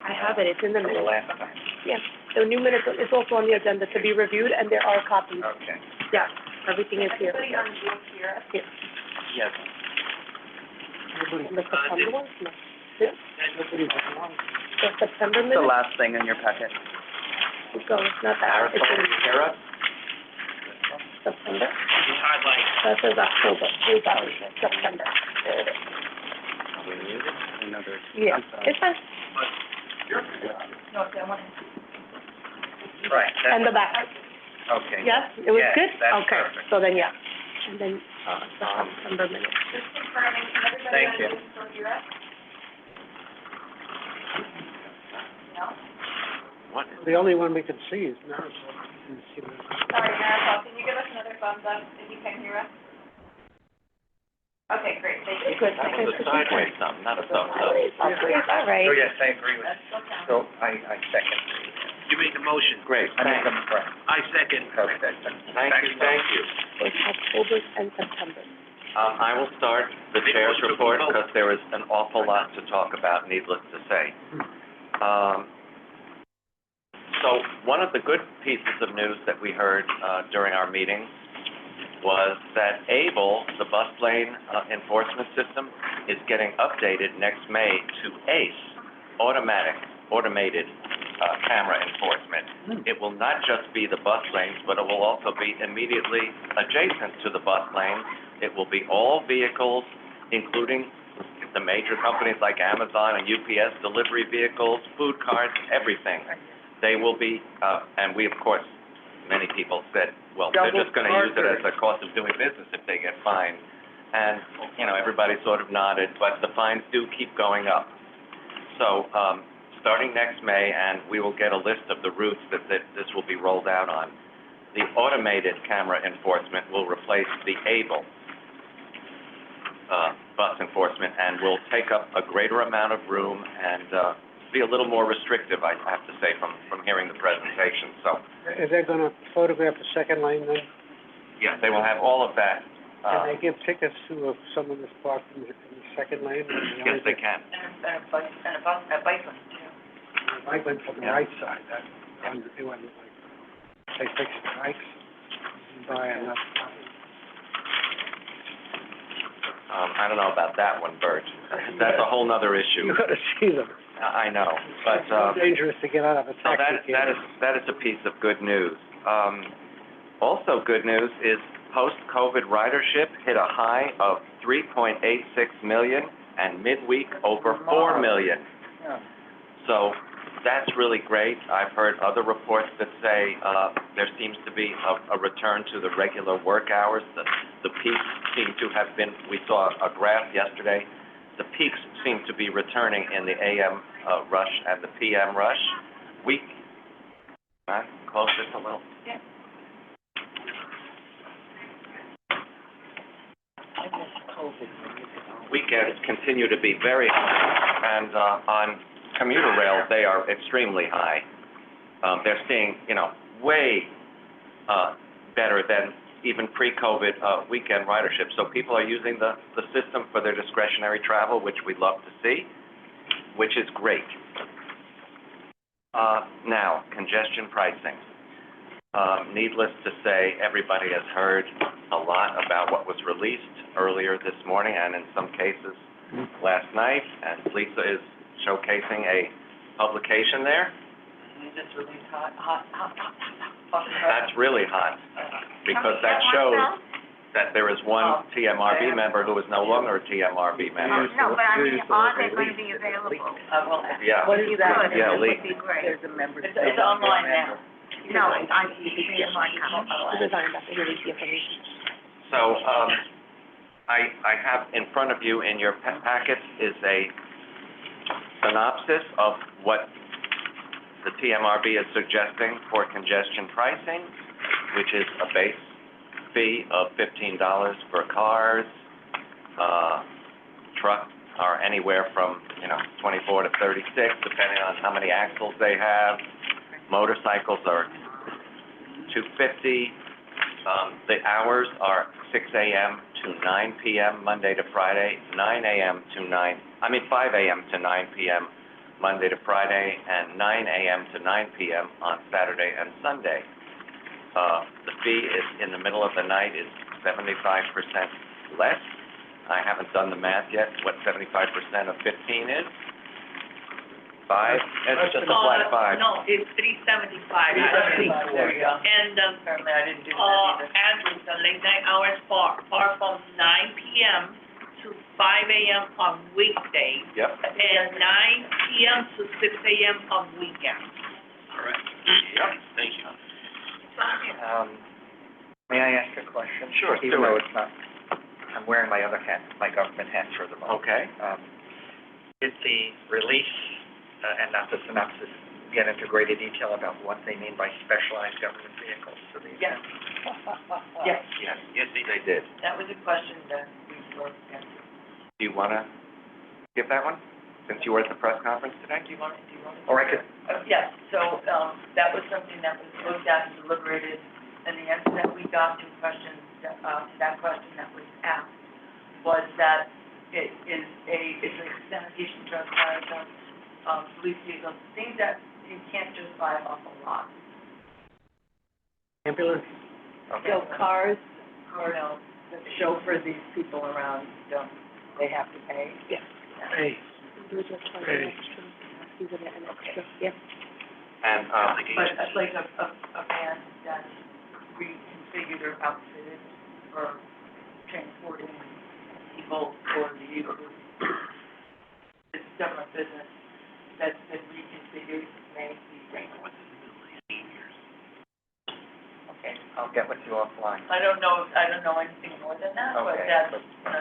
I have it, it's in the The minutes. last time. Yeah, the new minutes is also on the agenda to be reviewed, and there are copies. Okay. Yeah, everything is here. Everybody on board here? Here. Yes. The September one? No. Yeah. The September The minutes? last thing in your packet. Keep going, it's not that, it's in Sarah? September. Highlight. That says October, September. There it is. We need it? Another. Yeah, I'm sorry. it's fine. No, I want Right. And the back. Okay. Yes, it was Yes, good? that's Okay, perfect. so then, yeah. And then, the September minutes. Just confirming, everybody Thank on you. board still hear us? No? What? The only one we can see is Marisol. You can see her. Sorry, Marisol, can you give us another thumbs up if you can hear us? Okay, great, thank you. Good. That was a sideways thumb, not a thumbs up. It's all right. Oh, yes, I agree with That still counts. So I second. You made the motion. Great, thank you. I second. Okay. Thank you. It's October and September. I will start the chair's report because there is an awful lot to talk about, needless to say. So one of the good pieces of news that we heard during our meeting was that ABLE, the bus lane enforcement system, is getting updated next May to ACE, automated camera enforcement. It will not just be the bus lanes, but it will also be immediately adjacent to the bus lanes. It will be all vehicles, including the major companies like Amazon and UPS, delivery vehicles, food carts, everything. They will be, and we, of course, many people said, well, they're just going to use it as a cost of doing business if they get fined. And, everybody sort of nodded, but the fines do keep going up. So, starting next May, and we will get a list of the routes that this will be rolled out on, the automated camera enforcement will replace the ABLE bus enforcement and will take up a greater amount of room and be a little more restrictive, I have to say, from hearing the presentation. So, Is they gonna photograph the second lane then? yeah, they will have all of that. Can they give tickets to someone that's parked in the second lane? Yes, they can. And a bike lane too. I went from the Yeah. right side, they went like, they fixed the bikes, by and left. I don't know about that one, Bert. That's a whole nother issue. You gotta see them. I know, but, It's dangerous to get out of a so taxi. that is a piece of good news. Also good news is post-COVID ridership hit a high of 3.86 million and midweek over 4 million. So that's really great. I've heard other reports that say, there seems to be a return to the regular work hours. The peaks seem to have been, we saw a graph yesterday, the peaks seem to be returning in the AM rush and the PM rush. Close this a little. Yeah. Weekends continue to be very high, and on commuter rail, they are extremely high. They're seeing, way better than even pre-COVID weekend ridership. So people are using the system for their discretionary travel, which we love to see, which is great. Now, congestion pricing. Needless to say, everybody has heard a lot about what was released earlier this morning and in some cases last night, and Lisa is showcasing a publication there. It's really hot. That's really hot, because that shows that there is one TMRB member who is no longer a TMRB member. No, but I mean, are they going to be available? Yeah. What is that? Yeah, Lee. Would be great. It's online now. No, it's on my account. The design, that's the information. So, I have in front of you in your packets is a synopsis of what the TMRB is suggesting for congestion pricing, which is a base fee of $15 for cars. Trucks are anywhere from, 24 to 36, depending on how many axles they have. Motorcycles are $250. The hours are 6 a.m. to 9 p.m. Monday to Friday, 5 a.m. to 9 p.m. Monday to Friday, and 9 a.m. to 9 p.m. on Saturday and Sunday. The fee is, in the middle of the night, is 75% less. I haven't done the math yet, what 75% of 15 is? 5? It's just a flat 5. No, it's $375. There you go. And, Apparently I didn't do that either. Andrew, the late night hours are from 9 p.m. to 5 a.m. on weekdays, Yep. and 9 p.m. to 6 a.m. on weekends. All right. Yep. Thank you. May I ask a question? Sure, Even do though it. it's not, I'm wearing my other hat, my government hat for the moment. Okay. Did the release, and not the synopsis, get into greater detail about what they mean by specialized government vehicles to the Yes. extent? Yes, Yes, they did. that was a question that we were answering. Do you want to give that one, since you were at the press conference today? Do you want to? Or I could, Yes, so, that was something that was looked at and deliberated, and the answer that we got to questions, to that question that was asked, was that it's like sanitation trucks, fire trucks, police vehicles, things that you can't just buy off a lot. Ambulance. okay. So cars, You know, that chauffeur these people around, don't, they have to pay? Yeah. Hey, hey. Yep. And, but like a van that's reconfigured or outfitted for transporting people or vehicles. It's government business that's been reconfigured, may be. Okay, I'll get with you offline. I don't know anything more than that, but Okay. that's,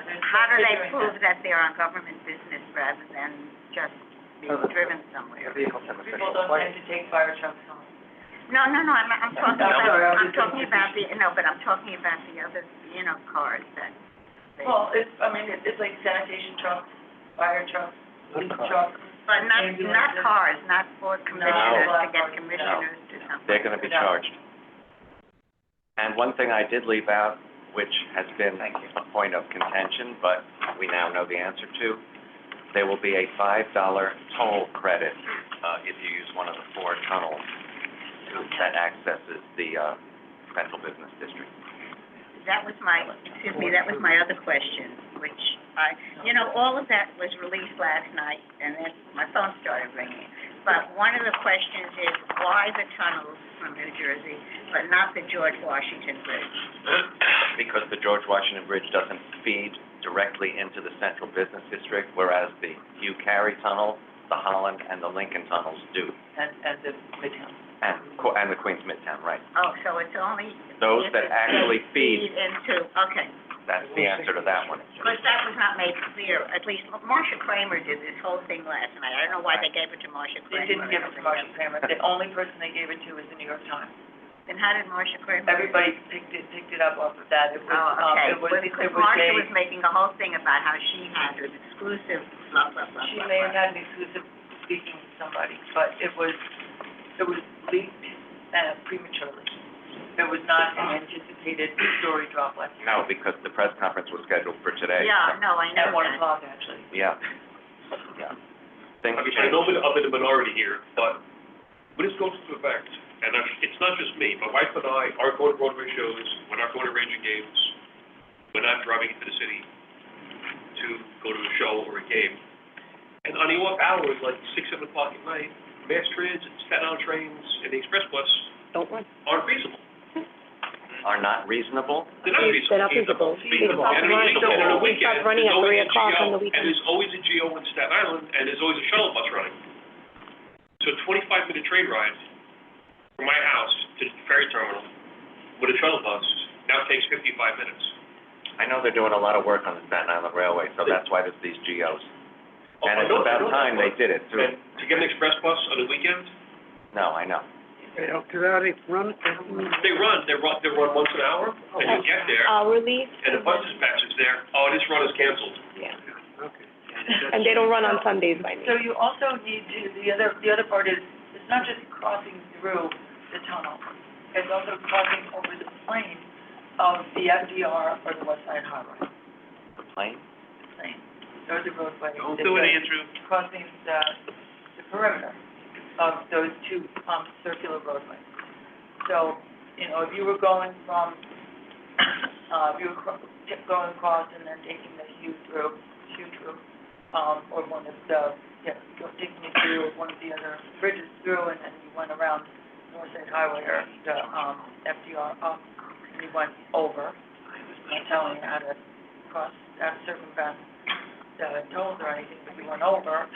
there's. How do they they're doing prove that. that they're on government business rather than just being driven somewhere? The vehicles have People official don't plates. tend to take fire trucks home. No, I'm talking No, sorry, I was I'm just talking thinking- about but I'm talking about the other, cars that they, Well, it's like sanitation trucks, fire trucks, police trucks. but not ambulances. cars, not for commissioners, to get No. commissioners to something. they're going to be No. charged. And one thing I did leave out, which has been Thank you. a point of contention, but we now know the answer to, there will be a $5 toll credit, if you use one of the 4 tunnels that accesses the, central business district. That was my other question, which all of that was released last night, and then my phone started ringing. But one of the questions is, why the tunnels from New Jersey, but not the George Washington Bridge? Because the George Washington Bridge doesn't feed directly into the central business district, whereas the Hugh Carey Tunnel, the Holland, and the Lincoln Tunnels do, And the Midtown. and the Queens Midtown, right? Oh, so it's only Those if that it's actually feed, into, okay. that's the answer to that one. Because that was not made clear, at least Marcia Kramer did this whole thing last night. I don't know why they gave it to Marcia Kramer. They didn't give it to Marcia Kramer. The only person they gave it to was the New York Times. Then how did Marcia Kramer? Everybody picked it up off of that. It was, Oh, okay. it was Because a. Marcia was making a whole thing about how she had an exclusive blah, blah, blah, She blah, may have blah. had an exclusive speaking with somebody, but it was leaked prematurely. It was not an anticipated story drop like. No, because the press conference was scheduled for today. Yeah, no, I know At 1 that. o'clock, actually. Yeah. Yeah. Things I change. know I'm in the minority here, but when this goes into effect, and it's not just me, my wife and I are going to Broadway shows, we're not going to Ranger games, we're not driving into the city to go to a show or a game. And on the off hours, like 6, 7 o'clock at night, mass transit, Staten Island trains, and the express bus Don't run. aren't reasonable. Are not reasonable? They're not reasonable. They're not feasible. Feasible. They And stop running. on the They weekend, stop running there's at always 3 a o'clock on GO, the weekend. and there's always a GO in Staten Island, and there's always a shuttle bus running. So a 25-minute train ride from my house to the ferry terminal with a shuttle bus now takes 55 minutes. I know they're doing a lot of work on the Staten Island Railway, so that's why there's these GOs. Oh, And I it's know- about I know time that, they did it, too. And to get an express bus on the weekend, No, I know. They don't do that, they run, they run once an hour, and you get there, Hourly, and the bus dispatcher's there, oh, this run is canceled. yeah. okay. And they don't run on Sundays by me. So you also need to, the other part is, it's not just crossing through the tunnel. It's also crossing over the plain of the FDR or the West Side Highway. The plane? Plain. There's a roadway. Don't do it, Andrew. Crossing the the perimeter of those two, circular roadways. So, you know, if you were going from, if you were going across and then taking the shoe through, or one of the, taking it through one of the other bridges through, and then you went around Northside Highway or the, FDR up, and you went over. I'm not telling you how to cross, circumvent the tolls or anything, but you went over,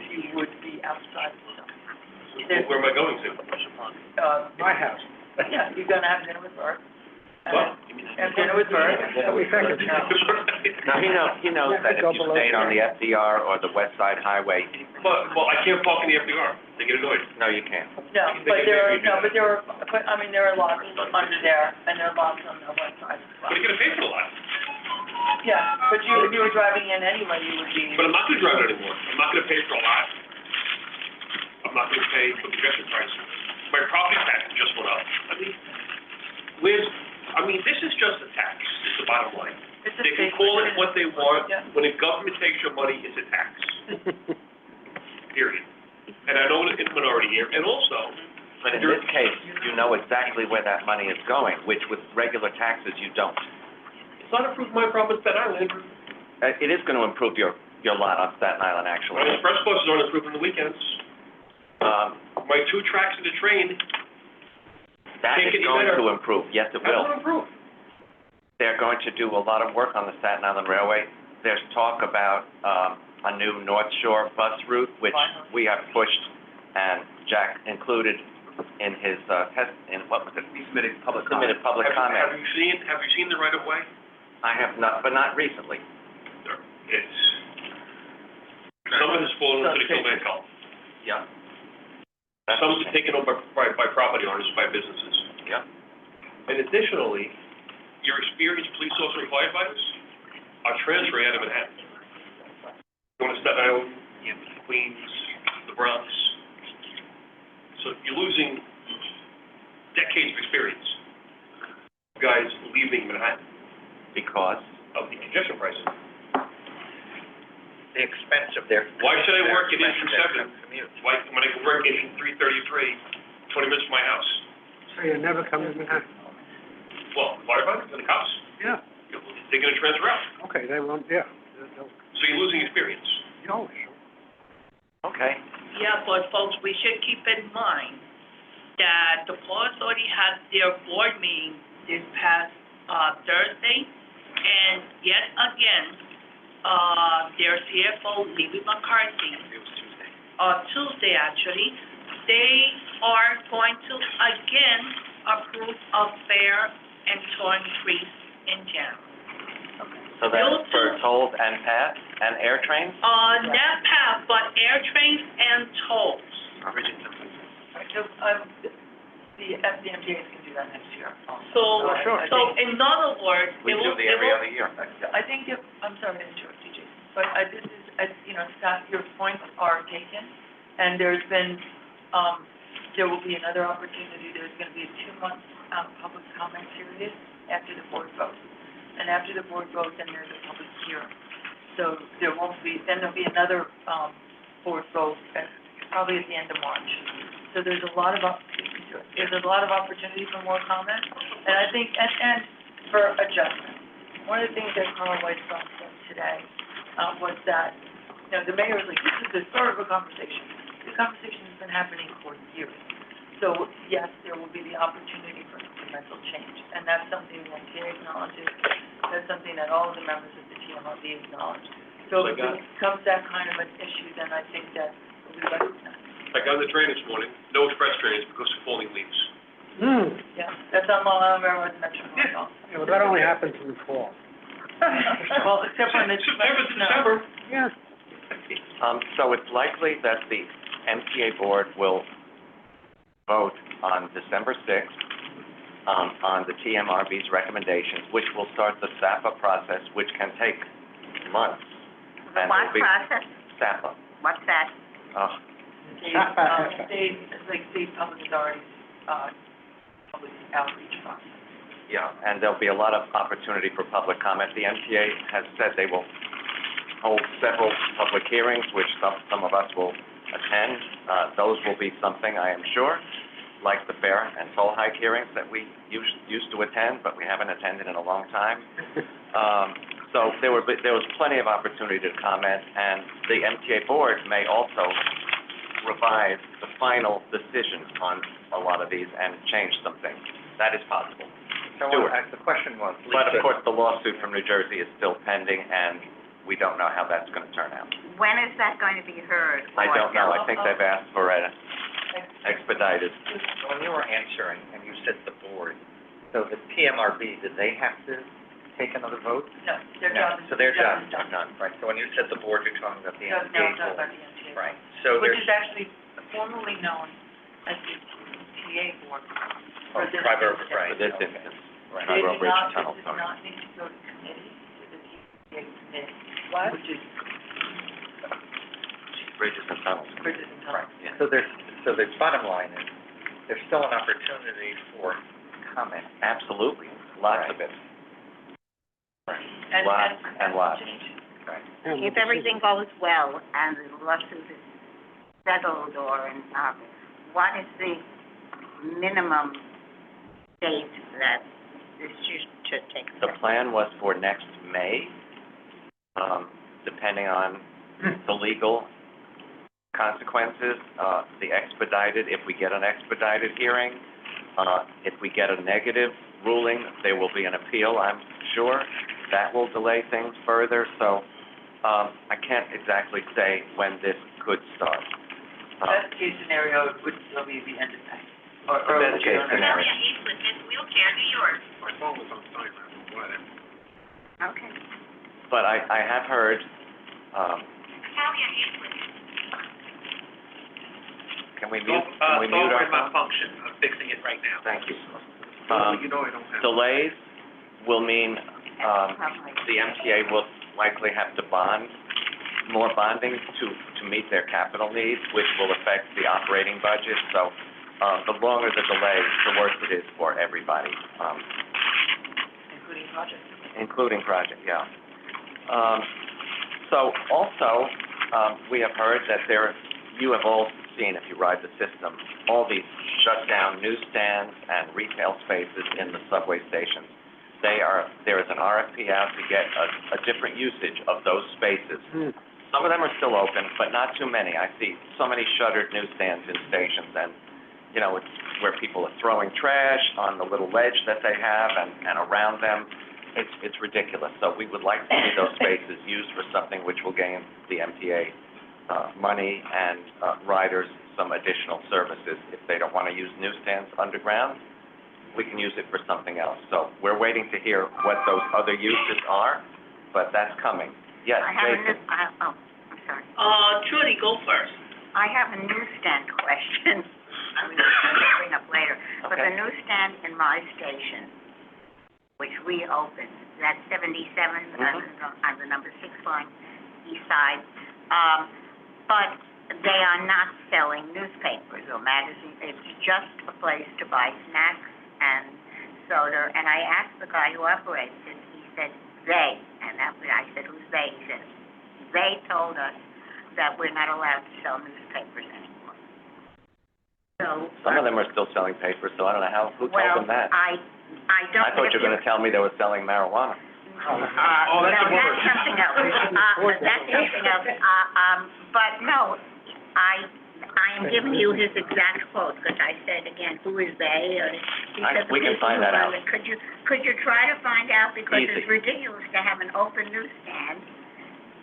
you would be outside the zone. So where am I going to? My house. Yeah, you're gonna have dinner with Bert. What? Have dinner with Bert. Now, he knows that if you stayed on the FDR or the West Side Highway, Well, I can't park in the FDR. They get annoyed. no, you can't. No, but there are lots under there, and there are lots on the west side as well. But you're gonna pay for the lot. Yeah, but if you were driving in anyway, you would be, But I'm not gonna drive it anymore. I'm not gonna pay for a lot. I'm not gonna pay for the congestion price. My property tax just went up. This is just a tax, is the bottom line. it's a They can state. call it what they want. Yeah. When the government takes your money, it's a tax. Period. And I know it's a minority here, and also, But in this case, you know exactly where that money is going, which with regular taxes, you don't. it's not improved my problem in Staten Island. It is going to improve your lot on Staten Island, actually. My express buses aren't improved on the weekends. My 2 tracks of the train, That Can't is get any going better. to improve, yes, it how will. does it improve? They're going to do a lot of work on the Staten Island Railway. There's talk about, a new North Shore bus route, which we have pushed, and Jack included in his, what was it? Submitted public comment. Have you seen the right of way? I have not, but not recently. It's, some of it has fallen into the Gilman Gulf. Yeah. Some of it taken over by property owners, by businesses. Yeah. And additionally, your experienced police officer and firefighters are transferring out of Manhattan. Going to Staten Island, Queens, the Bronx. So you're losing decades of experience. Guys leaving Manhattan Because of the congestion prices. The expense of their. Why should I work at their issue expense of 7? their commute. Why, when I can work issue 333, 20 minutes from my house? So you never come to Manhattan? Well, firefighters and the cops, Yeah, they're gonna transfer out. okay, they won't, yeah. So you're losing experience. Oh, okay. Yeah, but folks, we should keep in mind that the Port Authority had their board meeting this past, Thursday, and yet again, their CFO, Libby McCarthy, It was Tuesday. Tuesday actually, they are going to again approve a fare and toll increase in general. So that's for tolls and pass and air trains? Not path, but air trains and tolls. The FDMJs can do that next year. So, Oh, sure. so in other words, We it do will, the it every will, other year. I think if, I'm sorry to interrupt you, Jason, but this is, Scott, your points are taken, and there's been, there will be another opportunity, there's gonna be a 2-month, public comment period after the board votes. And after the board votes, then there's a public hearing. So there won't be, then there'll be another, board vote, probably at the end of March. So there's a lot of opportunity for more comment, and I think, and for adjustment. One of the things that Carl White said today, was that, the mayor was like, this is the start of a conversation. The conversation has been happening for years. So, yes, there will be the opportunity for incremental change, and that's something that TA acknowledges, that's something that all of the members of the TMRB acknowledge. So if it becomes that kind of an issue, then I think that we'll be recognized. I got on the train this morning, no express trains because of falling leaves. Yeah, that's on Long Island Railroad Metro North. Yeah, but that only happens in the fall. Well, except when it's. September to December. Yeah. So it's likely that the MTA board will vote on December 6th, on the TMRB's recommendations, which will start the SAPA process, which can take months. And What will be process? SAPA. What's that? State public authorities, public outreach process. Yeah, and there'll be a lot of opportunity for public comment. The MTA has said they will hold several public hearings, which some of us will attend. Those will be something, I am sure, like the fair and toll hike hearings that we used to attend, but we haven't attended in a long time. So there was plenty of opportunity to comment, and the MTA board may also revise the final decisions on a lot of these and change some things. That is possible. So, Stuart. the question was, But of Lisa, course, the lawsuit from New Jersey is still pending, and we don't know how that's gonna turn out. When is that going to be heard? I don't know, I think Or- they've asked for an expedited. when you were answering and you said the board, so the PMRB, did they have to take another vote? No, their No, job is. so their job is is done, right? So when you said the board, you're talking about the No, MTA no, it's not board. about the MTA. Right, so Which there's, is actually formerly known as the TA board. for this Triborough, instance. right. For this okay. instance, Right. They Triborough do Bridge not, Tunnel, this sorry. does not need to go to committee, to the TA committee, What? which is Bridges and tunnels. bridges and Right, tunnels. so the bottom line is, there's still an opportunity for comment. Absolutely, lots of it, And- lots and lots. Right. If everything goes well and the lawsuit is settled or, what is the minimum date that this should take The place? plan was for next May, depending on the legal consequences, the expedited, if we get an expedited hearing, if we get a negative ruling, there will be an appeal, I'm sure. That will delay things further, so, I can't exactly say when this could start. Best case scenario would still be the end of May. Or The best case June. scenario. he's with his wheelchair, New York. My phone was on silent, I don't know why that. Okay. But I have heard, Talia, he's with his. can we mute our phone? function, I'm fixing it right now. Thank you. You know I don't have. Delays will mean, the MTA will likely have to bond, more bonding to meet their capital needs, which will affect the operating budget, so, the longer the delay, the worse it is for everybody, Including projects. including project, yeah. So also, we have heard that you have all seen, if you ride the system, all these shut down newsstands and retail spaces in the subway stations. There is an RFP out to get a different usage of those spaces. Some of them are still open, but not too many. I see so many shuttered newsstands in stations, and, you know, it's where people are throwing trash on the little ledge that they have and around them. It's ridiculous. So we would like to see those spaces used for something which will gain the MTA, money and, riders some additional services. If they don't want to use newsstands underground, we can use it for something else. So we're waiting to hear what those other uses are, but that's coming. Yes, Jason? I'm sorry. Trudy, go first. I have a newsstand question. I was going to bring up later. But the Okay. newsstand in my station, which we opened, that's 77, on the number 6 line, east side. But they are not selling newspapers or magazines. It's just a place to buy snacks and soda. And I asked the guy who operates it, he said, they, and I said, who's they? He said, they told us that we're not allowed to sell newspapers anymore. So. Some of them are still selling papers, so I don't know who told them that? I don't. I thought you were gonna tell me they were selling marijuana. Oh, that's a No, bummer. that's something else. That's something else. But no, I am giving you his exact quote, because I said again, who is they, or he said the We can people find who that run out. it. Could you try to find out, because Easy. it's ridiculous to have an open newsstand.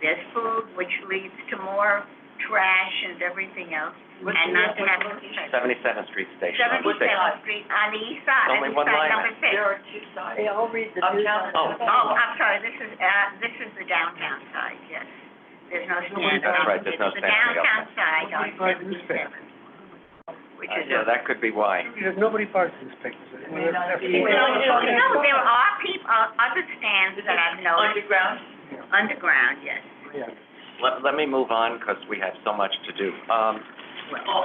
There's food, which leads to more trash and everything else, and not to have a newspaper. 77th Street Station on the 6th. 77th Street on the east side, Only one line. number 6. There are two sides. They all read the news Uptown. on the Oh, I'm sorry, this is the downtown side, yes. There's no stand. That's right, there's no stand on the It's the downtown outside. side on Nobody buys newspapers. 77th, which is Yeah, that could be why. Nobody buys newspapers. may not be- No, there are other stands that I've noticed, Underground? underground, yes. Yeah. Let me move on, because we have so much to do. Oh,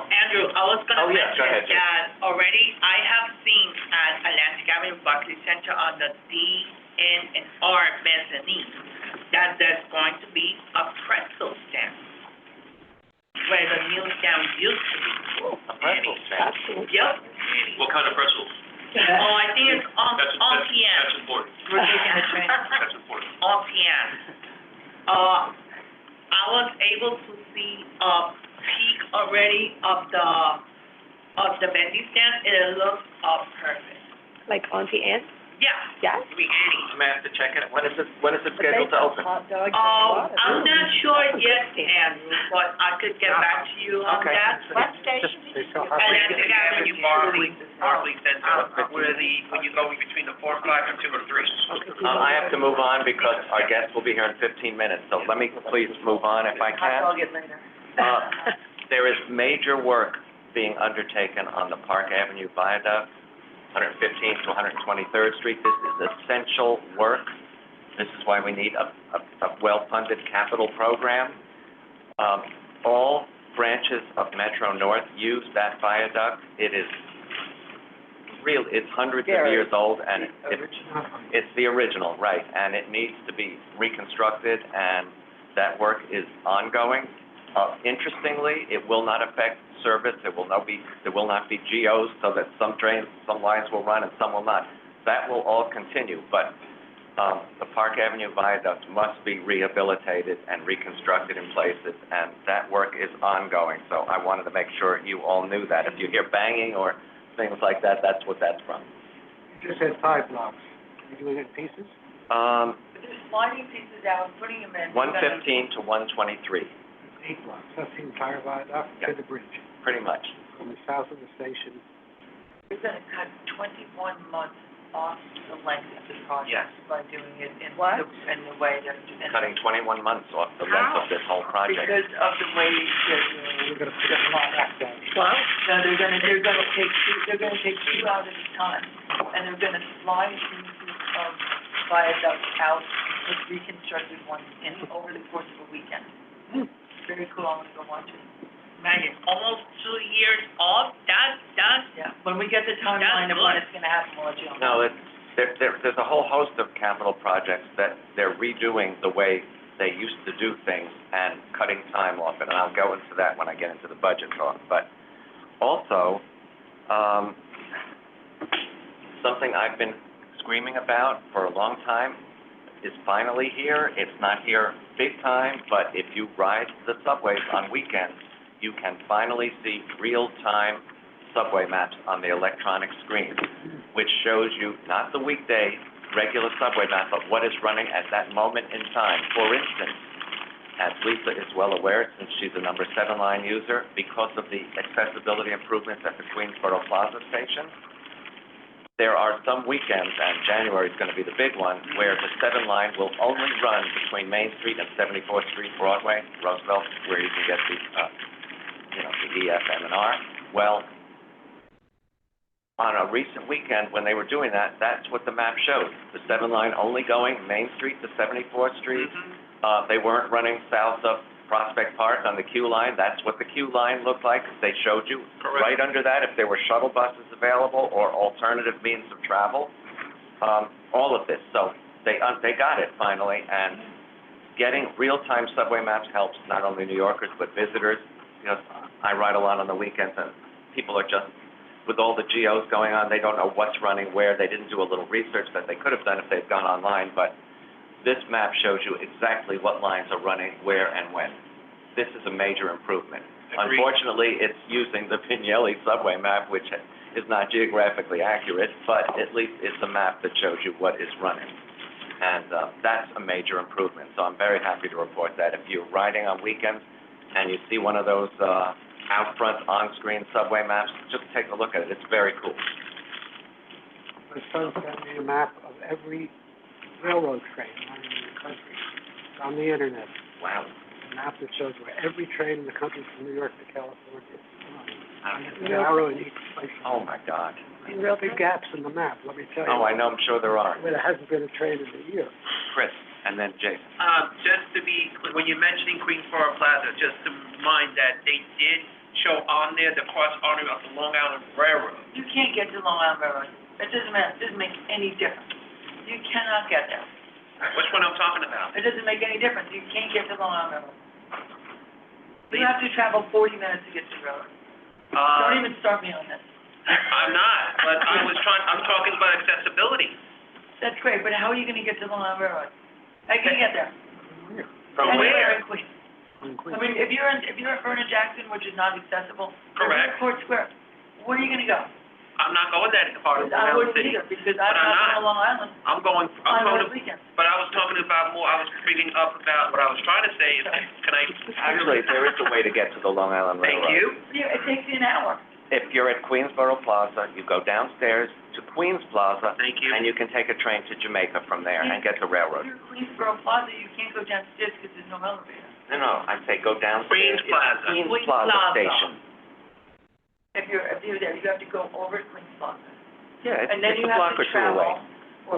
Andrew, I was Oh, gonna yeah, go ahead, mention that already I have seen at Atlantic Avenue Barclays Center on the D, N, and R mezzanine, that there's going to be a pretzel stand where the Milltown used to be. A pretzel stand. Yep. What kind of pretzels? Oh, I think it's on That's PM. important. We're taking a train. That's important. On PM. I was able to see a peek already of the vending stand, and it looks, perfect. Like Auntie Anne? Yeah. Yes? May I have to check it? When is it scheduled to open? Hot dogs and a lot of I'm food. not sure yet, Andrew, but I could get back to you on Okay. that. What station? They sell And then the Avenue Barley Center, when you go between the 4, 5, and 2 or 3. I have to move on because our guests will be here in 15 minutes, so let me please move on if I Hot can. dog it later. There is major work being undertaken on the Park Avenue Viaduct, 115th to 123rd Street. This is essential work. This is why we need a well-funded capital program. All branches of Metro North use that viaduct. It is it's hundreds of Very. years old, and it's the original, right, and it needs to be reconstructed, and that work is ongoing. Interestingly, it will not affect service. There will not be GOs, so that some lines will run and some will not. That will all continue, but the Park Avenue Viaduct must be rehabilitated and reconstructed in places, and that work is ongoing. So I wanted to make sure you all knew that. If you hear banging or things like that, that's what that's from. You just said 5 blocks. Are you doing it in pieces? There's sliding pieces out, putting them in. 115 to 123, 8 blocks. That's the entire viaduct Yeah. to the bridge. pretty much. From the south of the station. We're gonna cut 21 months off the length of the project Yes. by doing it in What? in the way that. and- Cutting 21 months off the length of this whole project. Because of the way We're gonna put a lot back down. Well, no, they're gonna take two out at a time, and they're gonna slide into, viaduct out, with reconstructed ones in, over the course of a weekend. Very cool, I'm gonna go watch it. Man, it's almost 2 years off. That's, Yeah, when we get the timeline of when it's gonna happen, we'll let you know. No, there's a whole host of capital projects that they're redoing the way they used to do things and cutting time off it, and I'll go into that when I get into the budget talk. But also, something I've been screaming about for a long time is finally here. It's not here big time, but if you ride the subways on weekends, you can finally see real-time subway maps on the electronic screen, which shows you not the weekday regular subway map, but what is running at that moment in time. For instance, as Lisa is well aware, since she's a number 7 line user, because of the accessibility improvements at the Queensboro Plaza station, there are some weekends, and January is going to be the big one, where the 7 line will only run between Main Street and 74th Street Broadway, Roosevelt, where you can get the, the EF, M, and R. Well, on a recent weekend, when they were doing that, that's what the map showed. The 7 line only going Main Street to 74th Street. They weren't running south of Prospect Park on the Q line. That's what the Q line looked like. They showed you. Correct. Right under that, if there were shuttle buses available or alternative means of travel, all of this. So they got it finally, and getting real-time subway maps helps not only New Yorkers but visitors. I ride a lot on the weekends, and people are just, with all the GOs going on, they don't know what's running where. They didn't do a little research that they could have done if they'd gone online, but this map shows you exactly what lines are running where and when. This is a major improvement. Agreed. Unfortunately, it's using the Vignelli subway map, which is not geographically accurate, but at least it's a map that shows you what is running. And that's a major improvement. So I'm very happy to report that. If you're riding on weekends and you see one of those out front on-screen subway maps, just take a look at it. It's very cool. My son sent me a map of every railroad train running in the country. It's on the internet. Wow. A map that shows where every train in the country from New York to California is running. I- An arrow in each place. Oh, my God. Real big gaps in the map, let me tell you. Oh, I know, I'm sure there are. Where there hasn't been a train in a year. Chris, and then Jason. Just to be clear, when you're mentioning Queensboro Plaza, just to remind that they did show on there the cross artery of the Long Island Railroad. You can't get to Long Island Railroad. It doesn't matter, it doesn't make any difference. You cannot get there. Which one I'm talking about? It doesn't make any difference, you can't get to Long Island Railroad. You have to travel 40 minutes to get to the railroad. Don't even start me on this. I'm not, but I'm talking about accessibility. That's great, but how are you gonna get to Long Island Railroad? How are you gonna get there? From Anywhere where? in Queens. In I Queens. mean, if you're in Vernon Jackson, which is not accessible, or Correct. Court Square, where are you gonna go? I'm not going that part of Long I Island wouldn't City. either, because But I'm I'm not not. going to Long Island I'm going on to, those weekends. but I was talking about more, I was bringing up about, what I was trying to say is, can I? Actually, there is a way to get to the Long Island Thank Railroad. you. Yeah, it takes you an hour. If you're at Queensboro Plaza, you go downstairs to Queens Plaza, Thank you. and you can take a train to Jamaica from there and get to If railroad. you're in Queensboro Plaza, you can't go downstairs because there's no elevator. No, I say go downstairs. Queens It's Plaza. Queens Queens Plaza Plaza. Station. If you're there, you have to go over to Queens Plaza. Yeah, And then it's you a have block to or two away.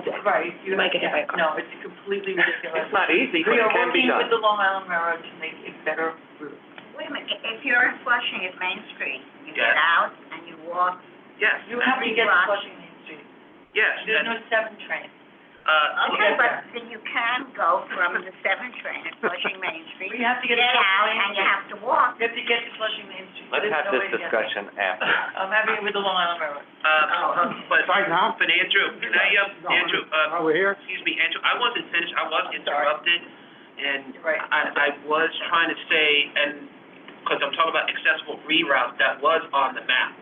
travel, right, you might get hit by a car. No, it's completely ridiculous. It's not easy, but We it are can be working done. with the Long Island Railroad to make a better route. Wait a minute, if you're in Flushing at Main Street, you Yes. get out and you walk, Yes, You have to Three get to blocks. Flushing Main Street. yes. There's no 7 train. okay, get but there. then you can go from the 7 train at Flushing Main Street, We have to get get to out Flushing Main and you Street. have to walk. You have to get to Flushing Main Street. Let's There's have no this way to get there. discussion after. I'm having it with the Long Island Railroad. But, Right now? but Andrew, can I, No, Andrew, While we're here, excuse me, Andrew, I wasn't finished, I was interrupted, and Right. I was trying to say, and, because I'm talking about accessible reroutes, that was on the map,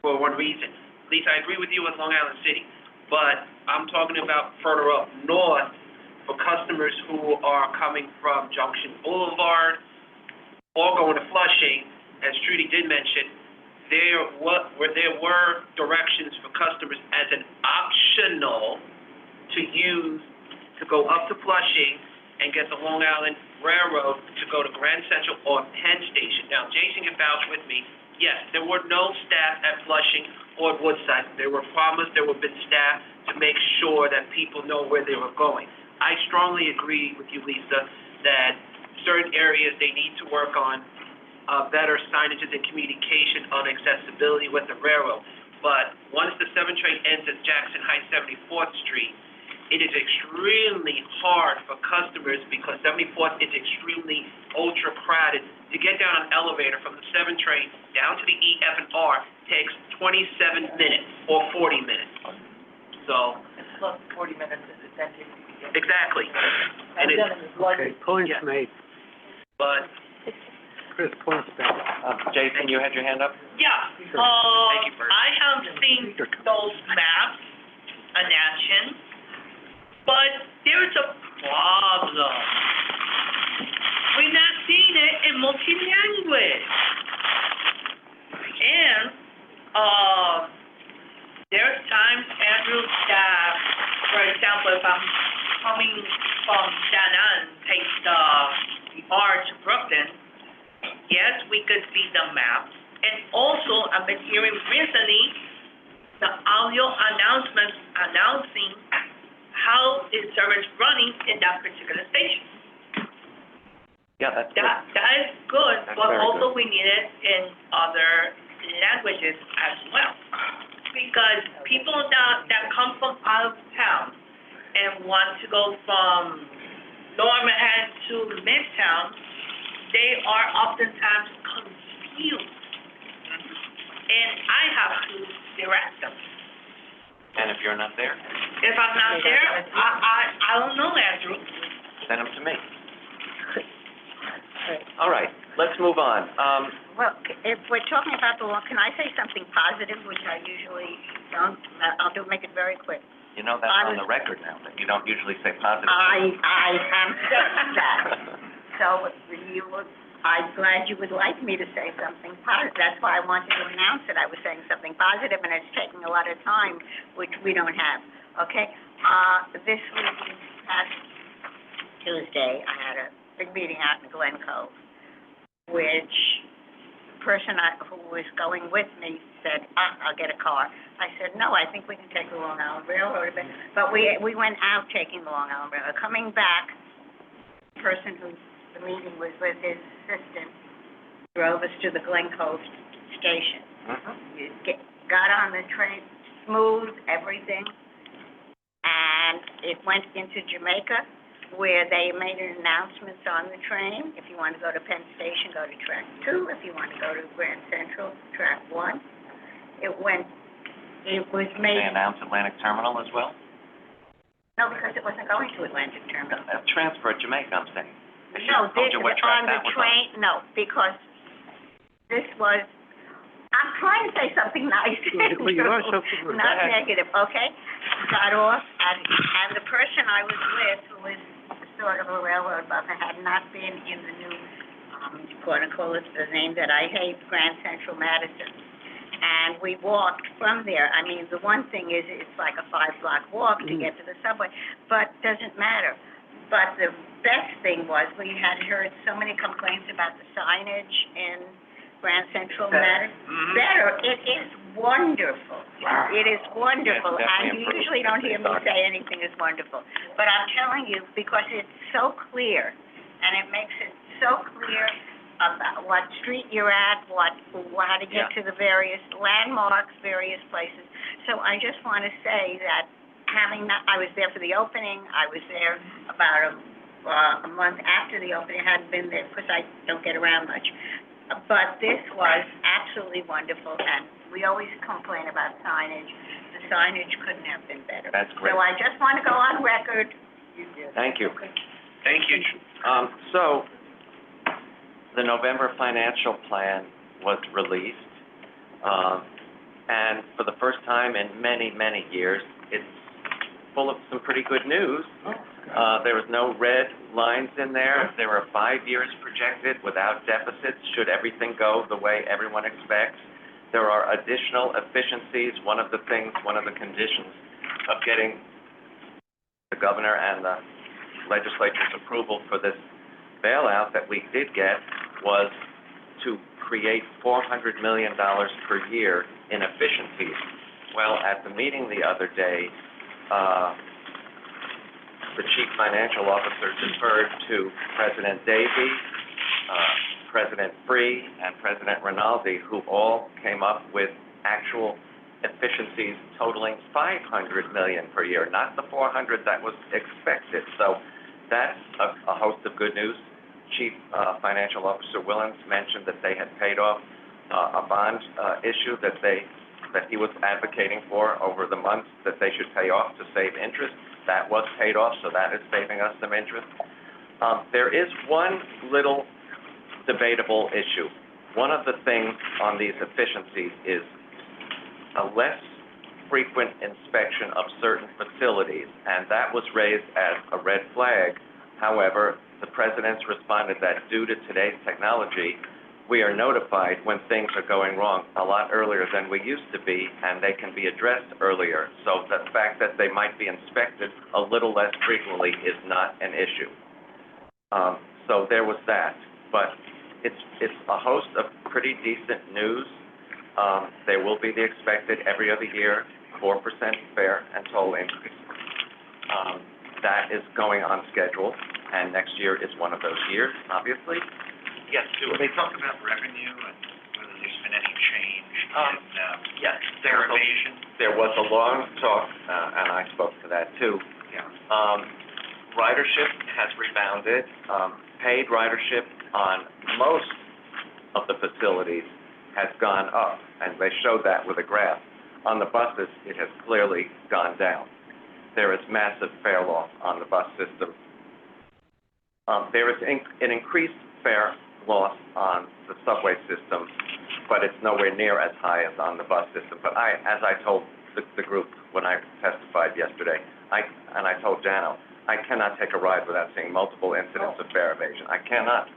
for one reason. Lisa, I agree with you with Long Island City, but I'm talking about further up north, for customers who are coming from Junction Boulevard, or going to Flushing, as Trudy did mention, there were directions for customers as an optional to use to go up to Flushing and get the Long Island Railroad to go to Grand Central or Penn Station. Now, Jason can vouch with me, yes, there were no staff at Flushing or Woodside. There were farmers, there were been staff to make sure that people know where they were going. I strongly agree with you, Lisa, that certain areas they need to work on better signages and communication on accessibility with the railroad. But once the 7 train ends at Jackson Heights 74th Street, it is extremely hard for customers because 74th is extremely ultra crowded. To get down an elevator from the 7 train down to the E, F, and R takes 27 minutes or 40 minutes. So, It's plus 40 minutes that takes to get. exactly. I've And it, done it with luggage. okay, points Yeah. made. but, Chris, points made. Jason, you had your hand up? Yeah, Thank you, Bert. I have seen those maps in action, but there's a problem. We're not seeing it in multi-language. And, there's times, Andrew, that, for example, if I'm coming from Santa Ana, take the R to Brooklyn, yes, we could see the map. And also, I've been hearing recently the audio announcements announcing how is service running in that particular station. Yeah, that's good. That is good, That's but very also we need it in other languages as well. Because people that come from out of town and want to go from Lower Manhattan to Midtown, they are oftentimes confused. And I have to direct them. And if you're not there, If I'm not there, I don't know, Andrew. send them to me. All right, let's move on. Well, if we're talking about the law, can I say something positive, which I usually don't? I'll make it very quick. You know, that's on the record now, that you don't usually say positive. I am saying that. So I'm glad you would like me to say something positive. That's why I wanted to announce it. I was saying something positive, and it's taking a lot of time, which we don't have, okay? This week, past Tuesday, I had a big meeting out in Glen Cove, which the person who was going with me said, I'll get a car. I said, no, I think we can take the Long Island Railroad. But we went out taking the Long Island Railroad. Coming back, the person who the meeting was with, his assistant, drove us to the Glen Cove station. Mhm. Got on the train, smooth, everything, and and it went into Jamaica, where they made an announcement on the train. If you want to go to Penn Station, go to track 2. If you want to go to Grand Central, track 1. It was They made, announced Atlantic Terminal as well? no, because it wasn't going to Atlantic Terminal. Transfer at Jamaica, I'm saying. They should No, have told this, you what track on the that was on. train, no, because this was, I'm trying to say something nice. Well, you are so good. Not Go ahead. negative, okay? Got off, and the person I was with, who was sort of a railroad buff, had not been in the new, quote-unquote, the name that I hate, Grand Central Madison. And we walked from there. I mean, the one thing is, it's like a 5-block walk to get to the subway, but doesn't matter. But the best thing was, we had heard so many complaints about the signage in Grand Central Madison. Better, it is wonderful. Wow. It is wonderful, Yeah, it's and definitely you improved usually don't since hear they me started. say anything is wonderful. But I'm telling you, because it's so clear, and it makes it so clear about what street you're at, how to get Yeah. to the various landmarks, various places. So I just want to say that I was there for the opening, I was there about a month after the opening, I hadn't been there because I don't get around much. But this was absolutely wonderful, and we always complain about signage. The signage couldn't have been better. That's great. So I just want to go on record. Thank you. Thank you. So, the November financial plan was released, and for the first time in many, many years, it's full of some pretty good news. There was no red lines in there. There were 5 years projected without deficits, should everything go the way everyone expects. There are additional efficiencies. One of the conditions of getting the governor and the legislature's approval for this bailout that we did get was to create $400 million per year in efficiencies. Well, at the meeting the other day, the chief financial officer deferred to President Davy, President Free, and President Rinaldi, who all came up with actual efficiencies totaling $500 million per year, not the $400 that was expected. So that's a host of good news. Chief Financial Officer Willens mentioned that they had paid off a bond issue that he was advocating for over the months that they should pay off to save interest. That was paid off, so that is saving us some interest. There is one little debatable issue. One of the things on these efficiencies is a less frequent inspection of certain facilities, and that was raised as a red flag. However, the president's responded that due to today's technology, we are notified when things are going wrong a lot earlier than we used to be, and they can be addressed earlier. So the fact that they might be inspected a little less frequently is not an issue. So there was that. But it's a host of pretty decent news. There will be the expected every other year 4% fare and toll increase. That is going on schedule, and next year is one of those years, obviously. Yes, Sue, they talked about revenue and whether there's been any change in, Yes, their evasion. there was a long talk, and I spoke to that too. Yeah. Ridership has rebounded. Paid ridership on most of the facilities has gone up, and they showed that with a graph. On the buses, it has clearly gone down. There is massive fare loss on the bus system. There is an increased fare loss on the subway system, but it's nowhere near as high as on the bus system. But as I told the group when I testified yesterday, I told Jano, I cannot take a ride without seeing multiple incidents of fare evasion. I cannot.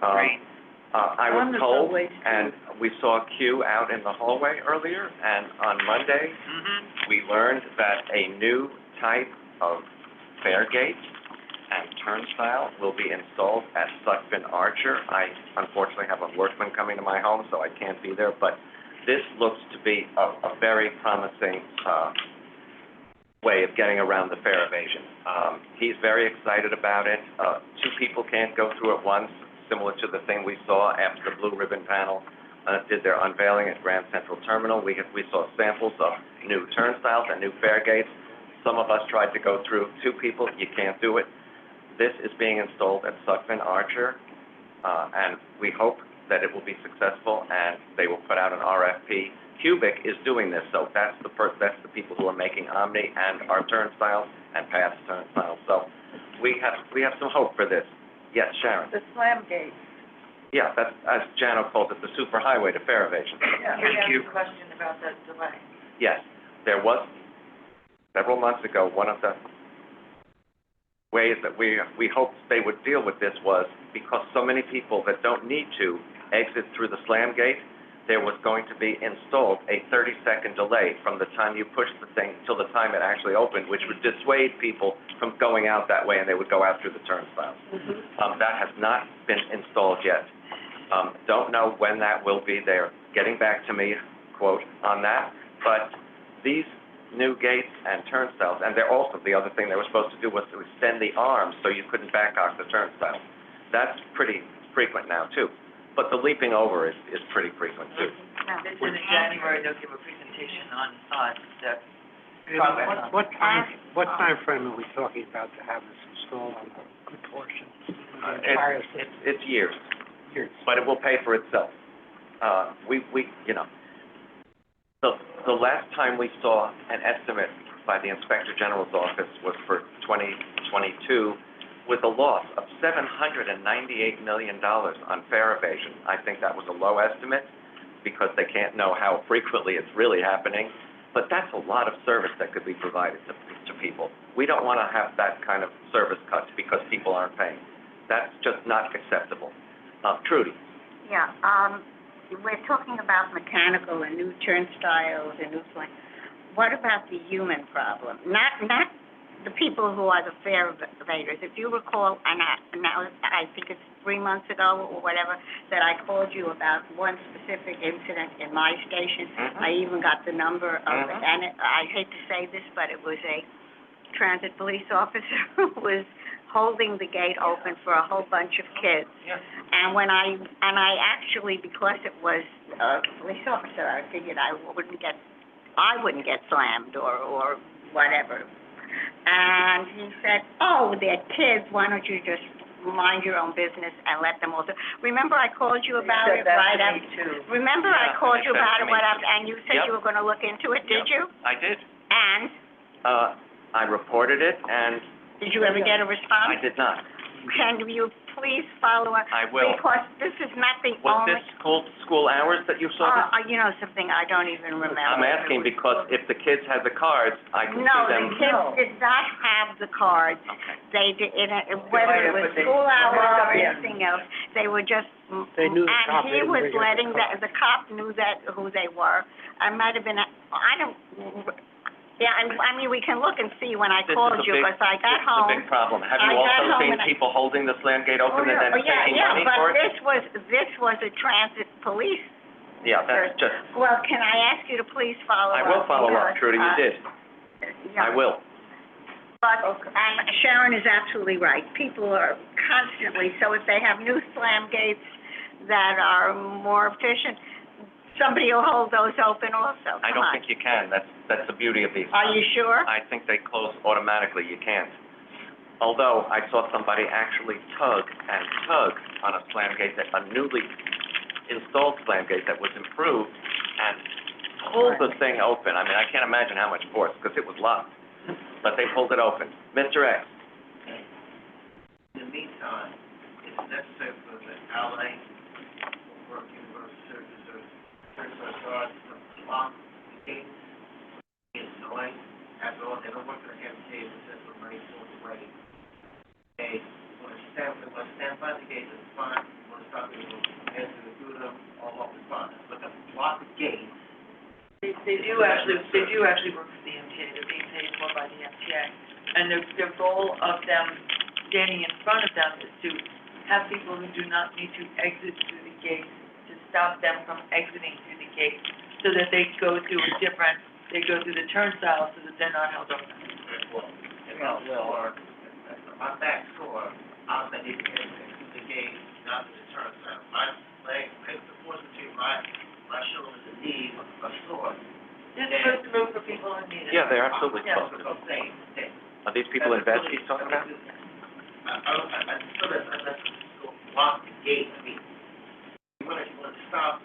I was told, and we saw a queue out in the hallway earlier, and on Monday, we learned that a new type of fare gate and turnstile will be installed at Sutphin Archer. I unfortunately have a workman coming to my home, so I can't be there, but this looks to be a very promising way of getting around the fare evasion. He's very excited about it. 2 people can't go through at once, similar to the thing we saw after the Blue Ribbon panel did their unveiling at Grand Central Terminal. We saw samples of new turnstiles and new fare gates. Some of us tried to go through 2 people, you can't do it. This is being installed at Suckman Archer, and we hope that it will be successful, and they will put out an RFP. Cubic is doing this, so that's the people who are making Omni and our turnstiles and past turnstiles. So we have some hope for this. Yes, Sharon? The slam gate. Yeah, that's, as Jano calls it, the superhighway to fare evasion. Yeah, Thank you. I have a question about that delay. Yes, there was, several months ago, one of the ways that we hoped they would deal with this was because so many people that don't need to exit through the slam gate, there was going to be installed a 30-second delay from the time you push the thing till the time it actually opened, which would dissuade people from going out that way, and they would go out through the turnstiles. That has not been installed yet. Don't know when that will be. They're getting back to me, quote, on that, but these new gates and turnstiles, and they're also, the other thing they were supposed to do was to extend the arms so you couldn't back out the turnstile. That's pretty frequent now, too. But the leaping over is pretty frequent, too. This is in January, they'll give a presentation on, that And progress on. what time frame are we talking about to have this installed on a good portion? of the entire system? It's years, Years. but it will pay for itself. You know, the last time we saw an estimate by the Inspector General's office was for 2022, with a loss of $798 million on fare evasion. I think that was a low estimate because they can't know how frequently it's really happening, but that's a lot of service that could be provided to people. We don't want to have that kind of service cut because people aren't paying. That's just not acceptable. Trudy? Yeah, we're talking about mechanical and new turnstiles and new things. What about the human problem? Not the people who are the fare evaders. If you recall, and now I think it's 3 months ago or whatever, that I called you about one specific incident in my station. Mm-hmm. I even got the number of it, and I hate to say this, but it was a transit police officer who was holding the gate open for a whole bunch of kids. Yeah. And when I actually, because it was a police officer, I figured I wouldn't get slammed or whatever. And he said, "Oh, they're kids, why don't you just mind your own business and let them also." Remember I called you about it right after? Remember I called you about it and you said you were gonna look into it, did you? I did. And, I reported it, and did you ever get a response? I did not. Can you please follow up? I will. Because this is not the Was only... this school hours that you saw this? you know something, I don't even remember. I'm asking because if the kids had the cards, I could see them. No, the kids did not have the cards. Okay. They did, whether it was school hour or anything else, they were just... They knew the cop, And he they didn't was bring out the letting, the cop knew who they were. I might have been, I don't... Yeah, I mean, we can look and see when I called you, because I got home... This is a big problem. Have you I got also home seen and people holding the slam gate open and then taking money for it? But this was a transit police. Yeah, that's just, Well, can I ask you to please follow up? I will follow up, because, Trudy, you did. Yeah. I will. But, and Sharon is absolutely right. People are constantly, so if they have new slam gates that are more efficient, somebody will hold those open also. I don't think you can. That's the beauty of these. Are you sure? I think they close automatically. You can't. Although I saw somebody actually tug on a slam gate, a newly installed slam gate that was improved, and pulled the thing open. I mean, I can't imagine how much force, because it was locked. But they pulled it open. Mr. X? In the meantime, it's necessary for the LA Work Universal Services or Service Guards to lock the gates. It's noise, after all, they don't work on every day, it's just for money goes away. They want to stand by the gate, it's fine, want to stop it, enter the through them, all off the front. But to block the gate, They do actually work for the MTA, they're being paid for by the MTA. And the goal of them standing in front of them is to have people who do not need to exit through the gate, to stop them from exiting through the gate, so that they go through the turnstile so that they're not held up. my back sore, I was need to get into the gate, not to the turnstile. My leg, the force between my shoulders and knee was sore. Just supposed to move for people who need it. Yeah, they're absolutely Yeah, supposed to. okay. Are these people in vest he's talking about? I sort of, I'd like to lock the gate, I mean, you want to stop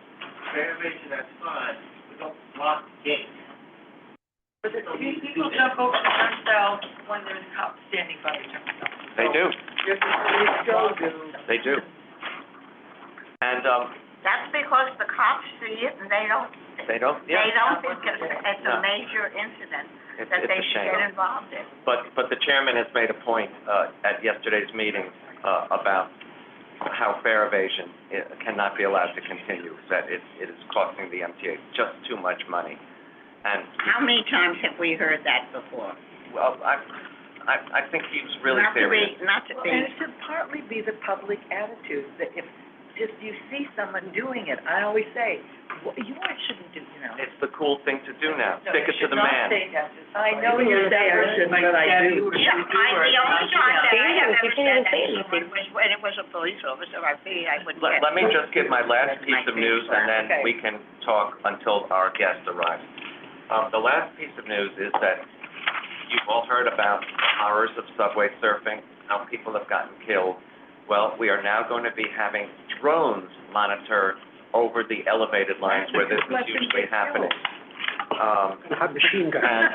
renovation, that's fine, but don't lock the gate. But these people jump over the turnstile when there's cops standing by the turnstile. They do, They still do. they do. And, That's because the cops see it and they don't they don't, yeah. They don't think it's No. a major incident It's that they a should shame. get involved in. But the chairman has made a point, at yesterday's meeting, about how fare evasion cannot be allowed to continue, that it is costing the MTA just too much money. And, How many times have we heard that before? well, I think he was really serious. Not to be, And it should partly be the public attitude, that if you see someone doing it, I always say, well, you shouldn't do, you know. It's the cool thing to do now, No, stick it to the man. you should not say that. I know you're that person, but I do. yeah, the only time that I have ever You can't said even that say to someone was when it was a police officer, I figured I wouldn't get. Let me just give my last piece of news, and then Okay. we can talk until our guest arrives. The last piece of news is that you've all heard about the horrors of subway surfing, how people have gotten killed. Well, we are now going to be having drones monitor over the elevated lines where this is usually happening. And have machine guns. And,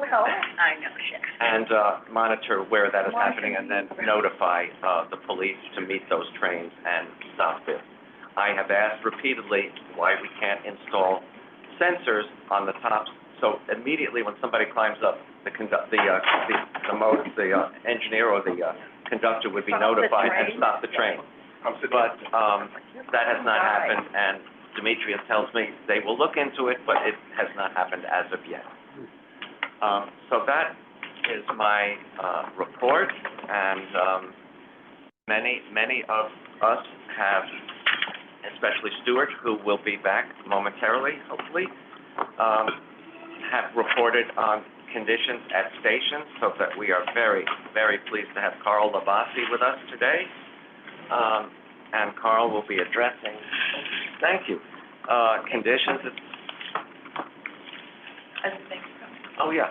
Well, I know, shit. and monitor where that is happening, and then notify the police to meet those trains and stop this. I have asked repeatedly why we can't install sensors on the tops, so immediately when somebody climbs up, the engineer or the conductor would be Stop the notified and train? stop the train. But that has not happened, and Demetrius tells me they will look into it, but it has not happened as of yet. So that is my report, and many of us have, especially Stuart, who will be back momentarily, hopefully, have reported on conditions at stations, so that we are very, very pleased to have Carl Labasi with us today. And Carl will be addressing, thank you, conditions. I just think, Oh, yeah.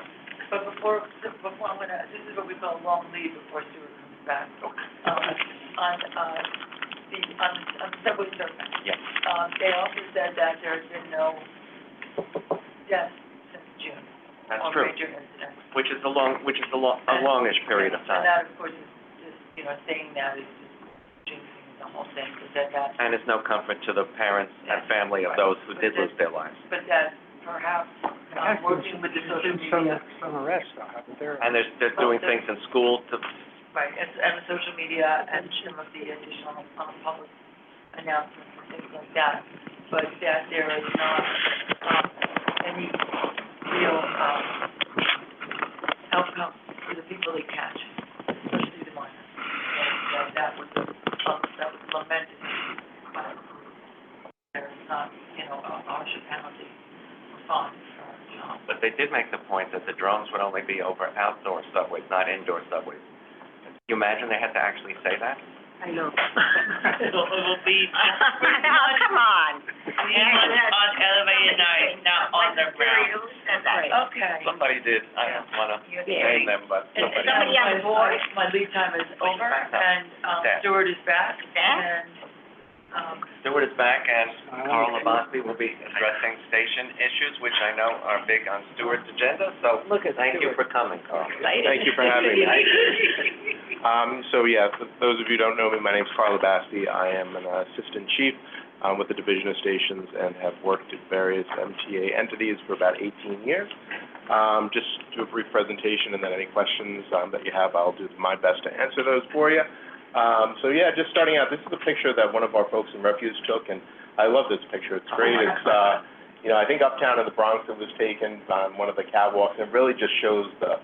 but before I'm gonna, this is what we call a long lead before Stuart comes back. On the subway surfing. Yeah. They also said that there's been no deaths since June. That's or true, major incidents. which is a longish period of And time. that, of course, is, saying that is just jinxing the whole thing, but that, And it's no comfort to the parents and family of those who did lose their lives. but that perhaps, working with the social media, Some arrests, though, haven't there? And they're doing things in school to, right, and the social media and some of the additional, public announcements and things like that, but that there is not, any real, outcome for the people they catch, especially the minors. And that was lamented, there's not, a harsher penalty or fine for, but they did make the point that the drones would only be over outdoor subways, not indoor subways. Can you imagine they had to actually say that? I know. It'll be Oh, come on. pretty much on elevated night, not on the ground. Who said that? Okay. Somebody did, I don't wanna name them, but And somebody. somebody on the board? My lead time is over, and, Staff. Stuart is back, Staff? and, Stuart is back, and Carl Labasi will be addressing station issues, which I know are big on Stuart's agenda, so Look at thank you Stuart. for coming, Carl. Thank you for having me. For those of you who don't know me, my name's Carl Labasti. I am an assistant chief with the Division of Stations and have worked at various MTA entities for about 18 years. Just do a brief presentation, and then any questions that you have, I'll do my best to answer those for you. Just starting out, this is a picture that one of our folks in Refuse took, and I love this picture. It's great. It's, I think uptown in the Bronx it was taken on one of the catwalks, and it really just shows the,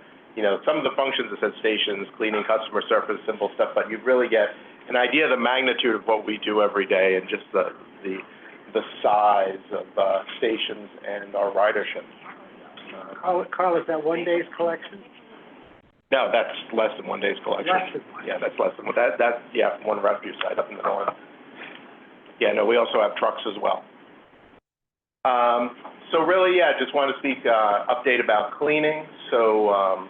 some of the functions that said stations, cleaning, customer service, simple stuff, but you really get an idea of the magnitude of what we do every day and just the size of stations and our ridership. Carl, is that one day's collection? No, that's less than one day's collection. Less than one. Yeah, that's less than, that's one refuse site up in the north. Yeah, no, we also have trucks as well. So really, yeah, just want to speak, update about cleaning. So,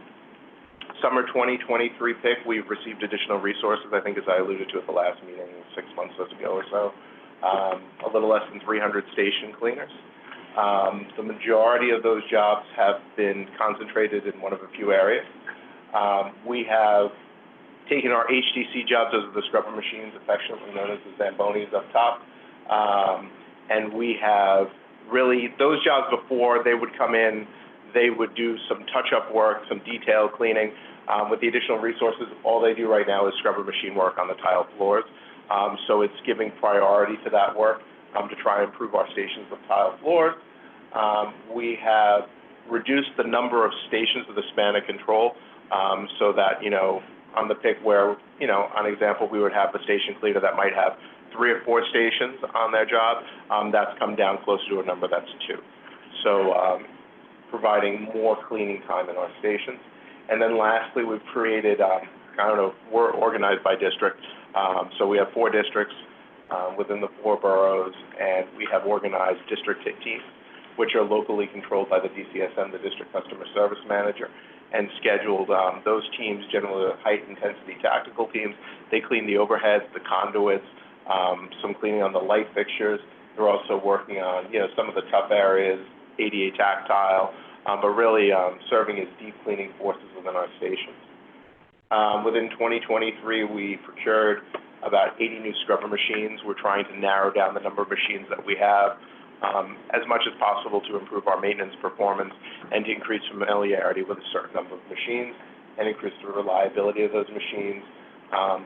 summer 2023 pick, we've received additional resources, I think as I alluded to at the last meeting 6 months ago or so. A little less than 300 station cleaners. The majority of those jobs have been concentrated in one of a few areas. We have taken our HTC jobs, those are the scrubber machines, affectionately known as the Zambonis up top. And we have really, those jobs before, they would come in, they would do some touch-up work, some detail cleaning. With the additional resources, all they do right now is scrubber machine work on the tile floors. So it's giving priority to that work to try and improve our stations with tile floors. We have reduced the number of stations with a span of control so that, you know, on the pick where, you know, on example, we would have the station cleaner that might have 3 or 4 stations on their job, that's come down closer to a number that's 2. So providing more cleaning time in our stations. And then lastly, we've created, we're organized by district. So we have 4 districts within the 4 boroughs, and we have organized district hit teams, which are locally controlled by the DCSM, the District Customer Service Manager, and scheduled. Those teams, generally high-intensity tactical teams, they clean the overheads, the conduits, some cleaning on the light fixtures. They're also working on, you know, some of the tough areas, ADA tactile, but really serving as deep cleaning forces within our stations. Within 2023, we procured about 80 new scrubber machines. We're trying to narrow down the number of machines that we have as much as possible to improve our maintenance performance and to increase familiarity with a certain number of machines and increase the reliability of those machines.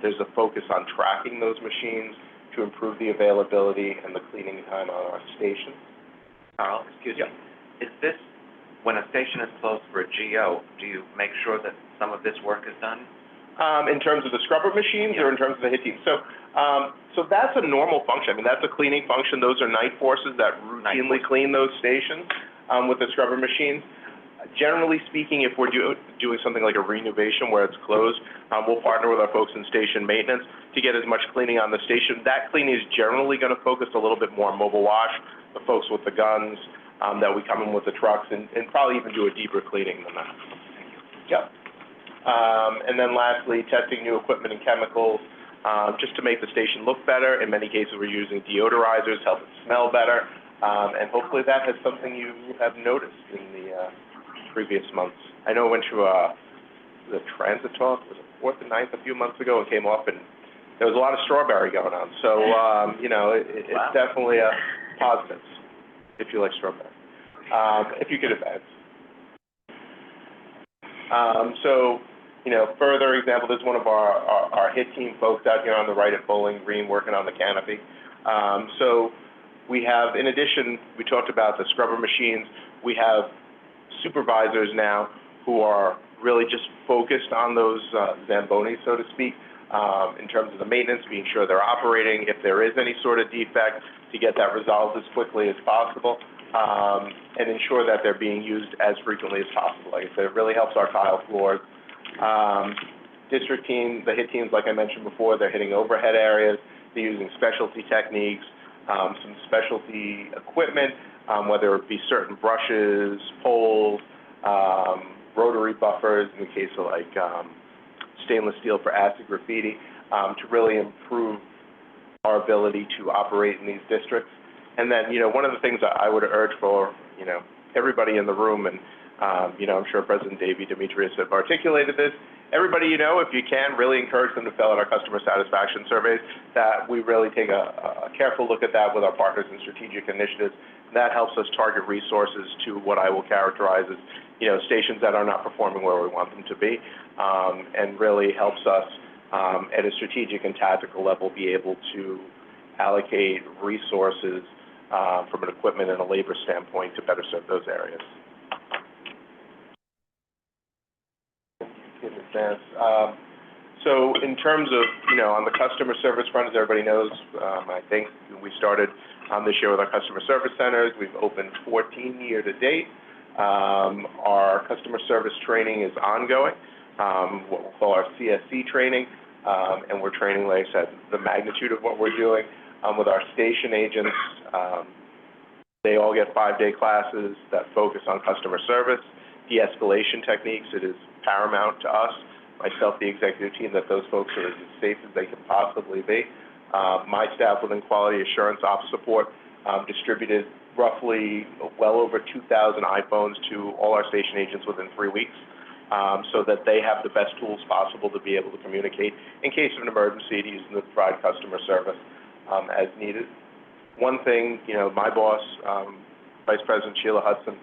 There's a focus on tracking those machines to improve the availability and the cleaning time on our stations. Carl, excuse me. Is this, when a station is closed for a GO, do you make sure that some of this work is done? In terms of the scrubber machines or in terms of the hit team? So that's a normal function. I mean, that's a cleaning function. Those are night forces that routinely clean those stations with the scrubber machines. Generally speaking, if we're doing something like a renovation where it's closed, we'll partner with our folks in station maintenance to get as much cleaning on the station. That cleaning is generally going to focus a little bit more on mobile wash, the folks with the guns, that we come in with the trucks, and probably even do a deeper cleaning than that. Yep. And then lastly, testing new equipment and chemicals, just to make the station look better. In many cases, we're using deodorizers, help it smell better, and hopefully that is something you have noticed in the previous months. I know I went to the transit talk, was it 4th and 9th a few months ago, and came off, and there was a lot of strawberry going on. So, you know, it's definitely a positive, if you like strawberry, if you could advance. So, you know, further example, this is one of our hit team folks out here on the right at Bowling Green working on the canopy. So we have, in addition, we talked about the scrubber machines, we have supervisors now who are really just focused on those Zambonis, so to speak, in terms of the maintenance, being sure they're operating, if there is any sort of defect, to get that resolved as quickly as possible, and ensure that they're being used as frequently as possible. Like I said, it really helps our tile floors. District teams, the hit teams, like I mentioned before, they're hitting overhead areas, they're using specialty techniques, some specialty equipment, whether it be certain brushes, poles, rotary buffers, in the case of like stainless steel for acid graffiti, to really improve our ability to operate in these districts. And then, you know, one of the things that I would urge for, you know, everybody in the room, and, you know, I'm sure President Davey Demetrius have articulated this, everybody, you know, if you can, really encourage them to fill out our customer satisfaction surveys, that we really take a careful look at that with our partners in strategic initiatives. That helps us target resources to what I will characterize as, you know, stations that are not performing where we want them to be, and really helps us at a strategic and tactical level be able to allocate resources from an equipment and a labor standpoint to better serve those areas. So in terms of, you know, on the customer service front, as everybody knows, I think we started this year with our customer service centers. We've opened 14 year to date. Our customer service training is ongoing, what we'll call our CSC training, and we're training, like I said, the magnitude of what we're doing with our station agents. They all get 5-day classes that focus on customer service, de-escalation techniques. It is paramount to us, myself, the executive team, that those folks are as safe as they can possibly be. My staff within quality assurance ops support distributed roughly well over 2,000 iPhones to all our station agents within 3 weeks, so that they have the best tools possible to be able to communicate in case of an emergency, to use them to provide customer service as needed. One thing, my boss, Vice President Sheila Hudson,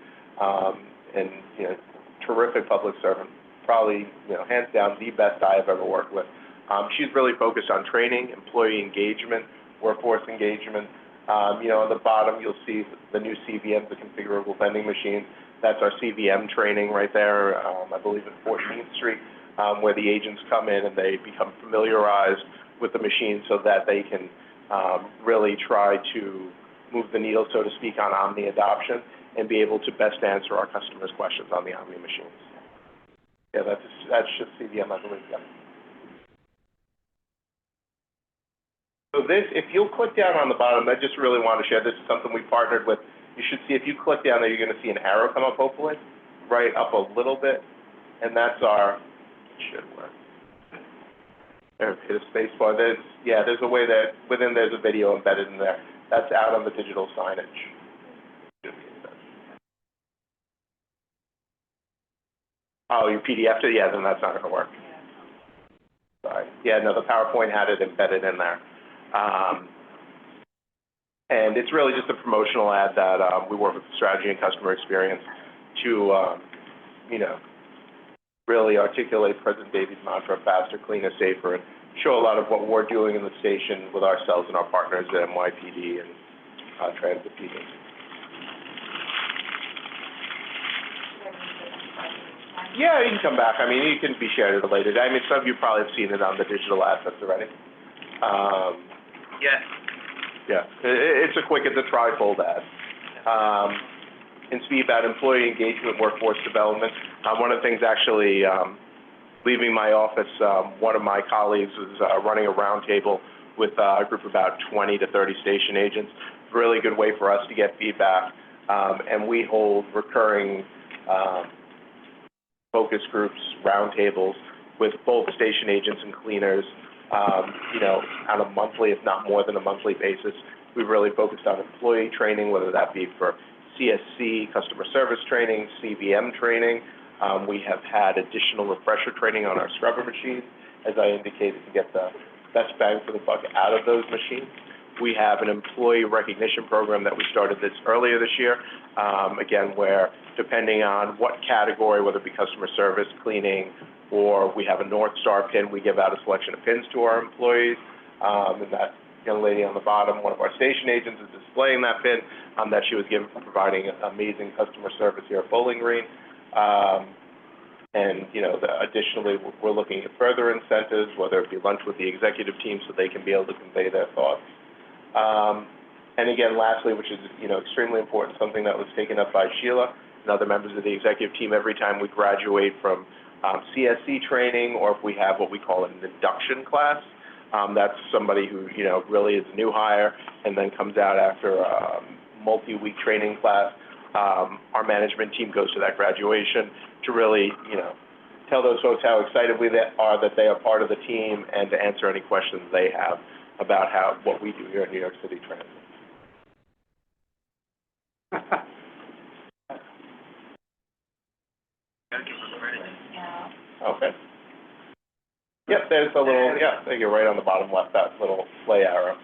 and, terrific public servant, probably, hands down, the best I have ever worked with. She's really focused on training, employee engagement, workforce engagement. On the bottom, you'll see the new CVM, the configurable vending machine. That's our CVM training right there, I believe at 14th Street, where the agents come in and they become familiarized with the machine so that they can really try to move the needle, so to speak, on Omni adoption and be able to best answer our customers' questions on the Omni machines. Yeah, that's just CVM, I believe, yeah. So this, if you'll click down on the bottom, I just really want to share, this is something we partnered with. You should see, if you click down there, you're going to see an arrow come up, hopefully, right up a little bit, and that's our, it should work. There, hit a space bar. There's a way that, within there's a video embedded in there. That's out on the digital signage. Oh, you PDF'd it? Yeah, then that's not going to work. Sorry. Yeah, no, the PowerPoint had it embedded in there. And it's really just a promotional ad that we work with strategy and customer experience to, really articulate President Davies' mantra, faster, cleaner, safer, and show a lot of what we're doing in the station with ourselves and our partners at NYPD and Transit PD. Yeah, you can come back. I mean, you can be shared at a later date. I mean, some of you probably have seen it on the digital assets already. Yes. Yeah, it's a trifold ad. And speak about employee engagement, workforce development. One of the things actually, leaving my office, one of my colleagues was running a roundtable with a group of about 20 to 30 station agents. Really good way for us to get feedback. And we hold recurring focus groups, roundtables with both station agents and cleaners, on a monthly, if not more than a monthly basis. We've really focused on employee training, whether that be for CSC, customer service training, CVM training. We have had additional refresher training on our scrubber machines, as I indicated, to get the best bang for the buck out of those machines. We have an employee recognition program that we started earlier this year, again, where depending on what category, whether it be customer service, cleaning, or we have a North Star pin, we give out a selection of pins to our employees. And that young lady on the bottom, one of our station agents, is displaying that pin that she was given for providing amazing customer service here at Bowling Green. And, additionally, we're looking at further incentives, whether it be lunch with the executive team so they can be able to convey their thoughts. And again, lastly, which is, extremely important, something that was taken up by Sheila and other members of the executive team every time we graduate from CSC training, or if we have what we call an induction class. That's somebody who, really is a new hire and then comes out after a multi-week training class. Our management team goes to that graduation to really, tell those folks how excited we are that they are part of the team and to answer any questions they have about what we do here at New York City Transit. Okay. Yep, there's a little, there you're right on the bottom left, that little play arrow.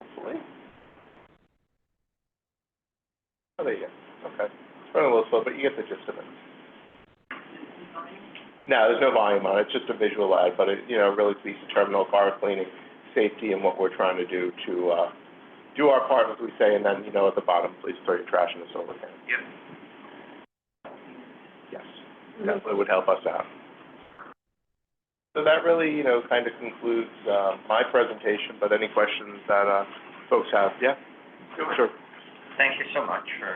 Hopefully. Oh, there you go. Okay. It's running a little slow, but you get the gist of it. No, there's no volume on it. It's just a visual ad, but it, really speaks to terminal car cleaning, safety, and what we're trying to do to do our part, as we say, and then, at the bottom, please throw your trash in the solar can. Yep. Yes, definitely would help us out. So that really, kind of concludes my presentation, but any questions that folks have? Yeah? Sure. Thank you so much for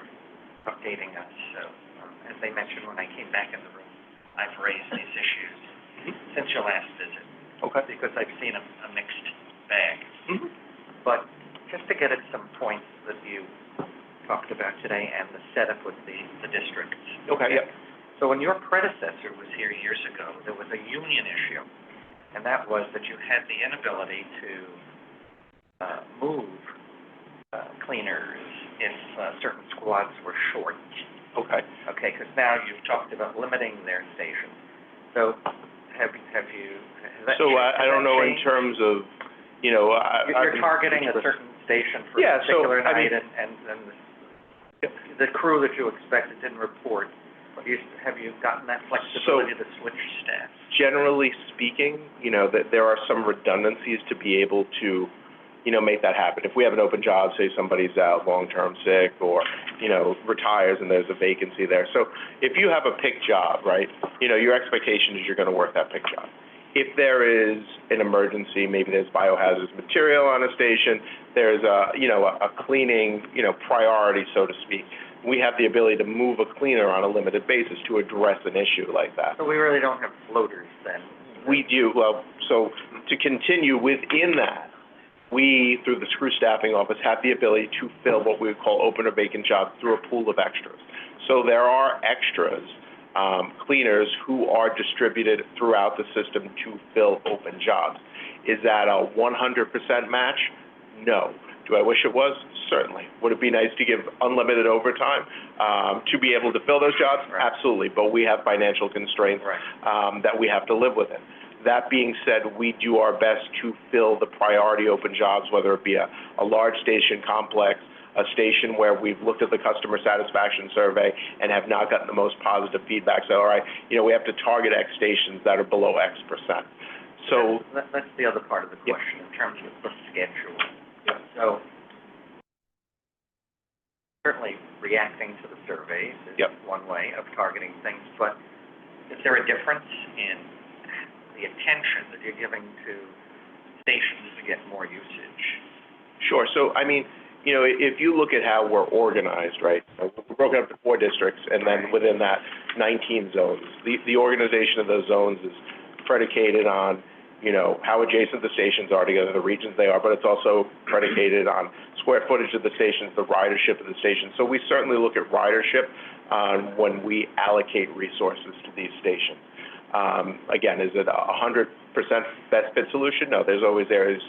updating us. So, as I mentioned when I came back in the room, I've raised these issues since your last visit. Okay. Because I've seen a mixed bag. But just to get at some points that you talked about today and the setup with the districts. Okay, yeah. So when your predecessor was here years ago, there was a union issue, and that was that you had the inability to move cleaners if certain squads were short. Okay. Okay, because now you've talked about limiting their stations. So has that So I don't know in changed? terms of, you know, You're targeting a certain station for Yeah, a particular so, I mean- night, and the crew that you expected didn't report. Have you gotten that flexibility to switch staff? Generally speaking, you know, that there are some redundancies to be able to, you know, make that happen. If we have an open job, say somebody's out long-term sick or, you know, retires and there's a vacancy there. So if you have a pick job, right, you know, your expectation is you're going to work that pick job. If there is an emergency, maybe there's biohazardous material on a station, there's a cleaning, you know, priority, so to speak. We have the ability to move a cleaner on a limited basis to address an issue like that. So we really don't have floaters then? We do, so to continue within that, we, through the SCREW staffing office, have the ability to fill what we would call open or vacant jobs through a pool of extras. So there are extras, cleaners who are distributed throughout the system to fill open jobs. Is that a 100% match? No. Do I wish it was? Certainly. Would it be nice to give unlimited overtime to be able to fill those jobs? Right. Absolutely, but we have financial constraints that we have to live within. That being said, we do our best to fill the priority open jobs, whether it be a large station complex, a station where we've looked at the customer satisfaction survey and have not gotten the most positive feedback. So, all right, you know, we have to target X stations that are below X percent. So That's the other part of the question in terms of the schedule. So certainly reacting to the surveys is one way of targeting things, but is there a difference in the attention that you're giving to stations to get more usage? Sure. So, I mean, you know, if you look at how we're organized, right, we're broken up into 4 districts, and then within that, 19 zones. The organization of those zones is predicated on, you know, how adjacent the stations are together, the regions they are, but it's also predicated on square footage of the stations, the ridership of the stations. So we certainly look at ridership when we allocate resources to these stations. Again, is it 100% best fit solution? No, there's always areas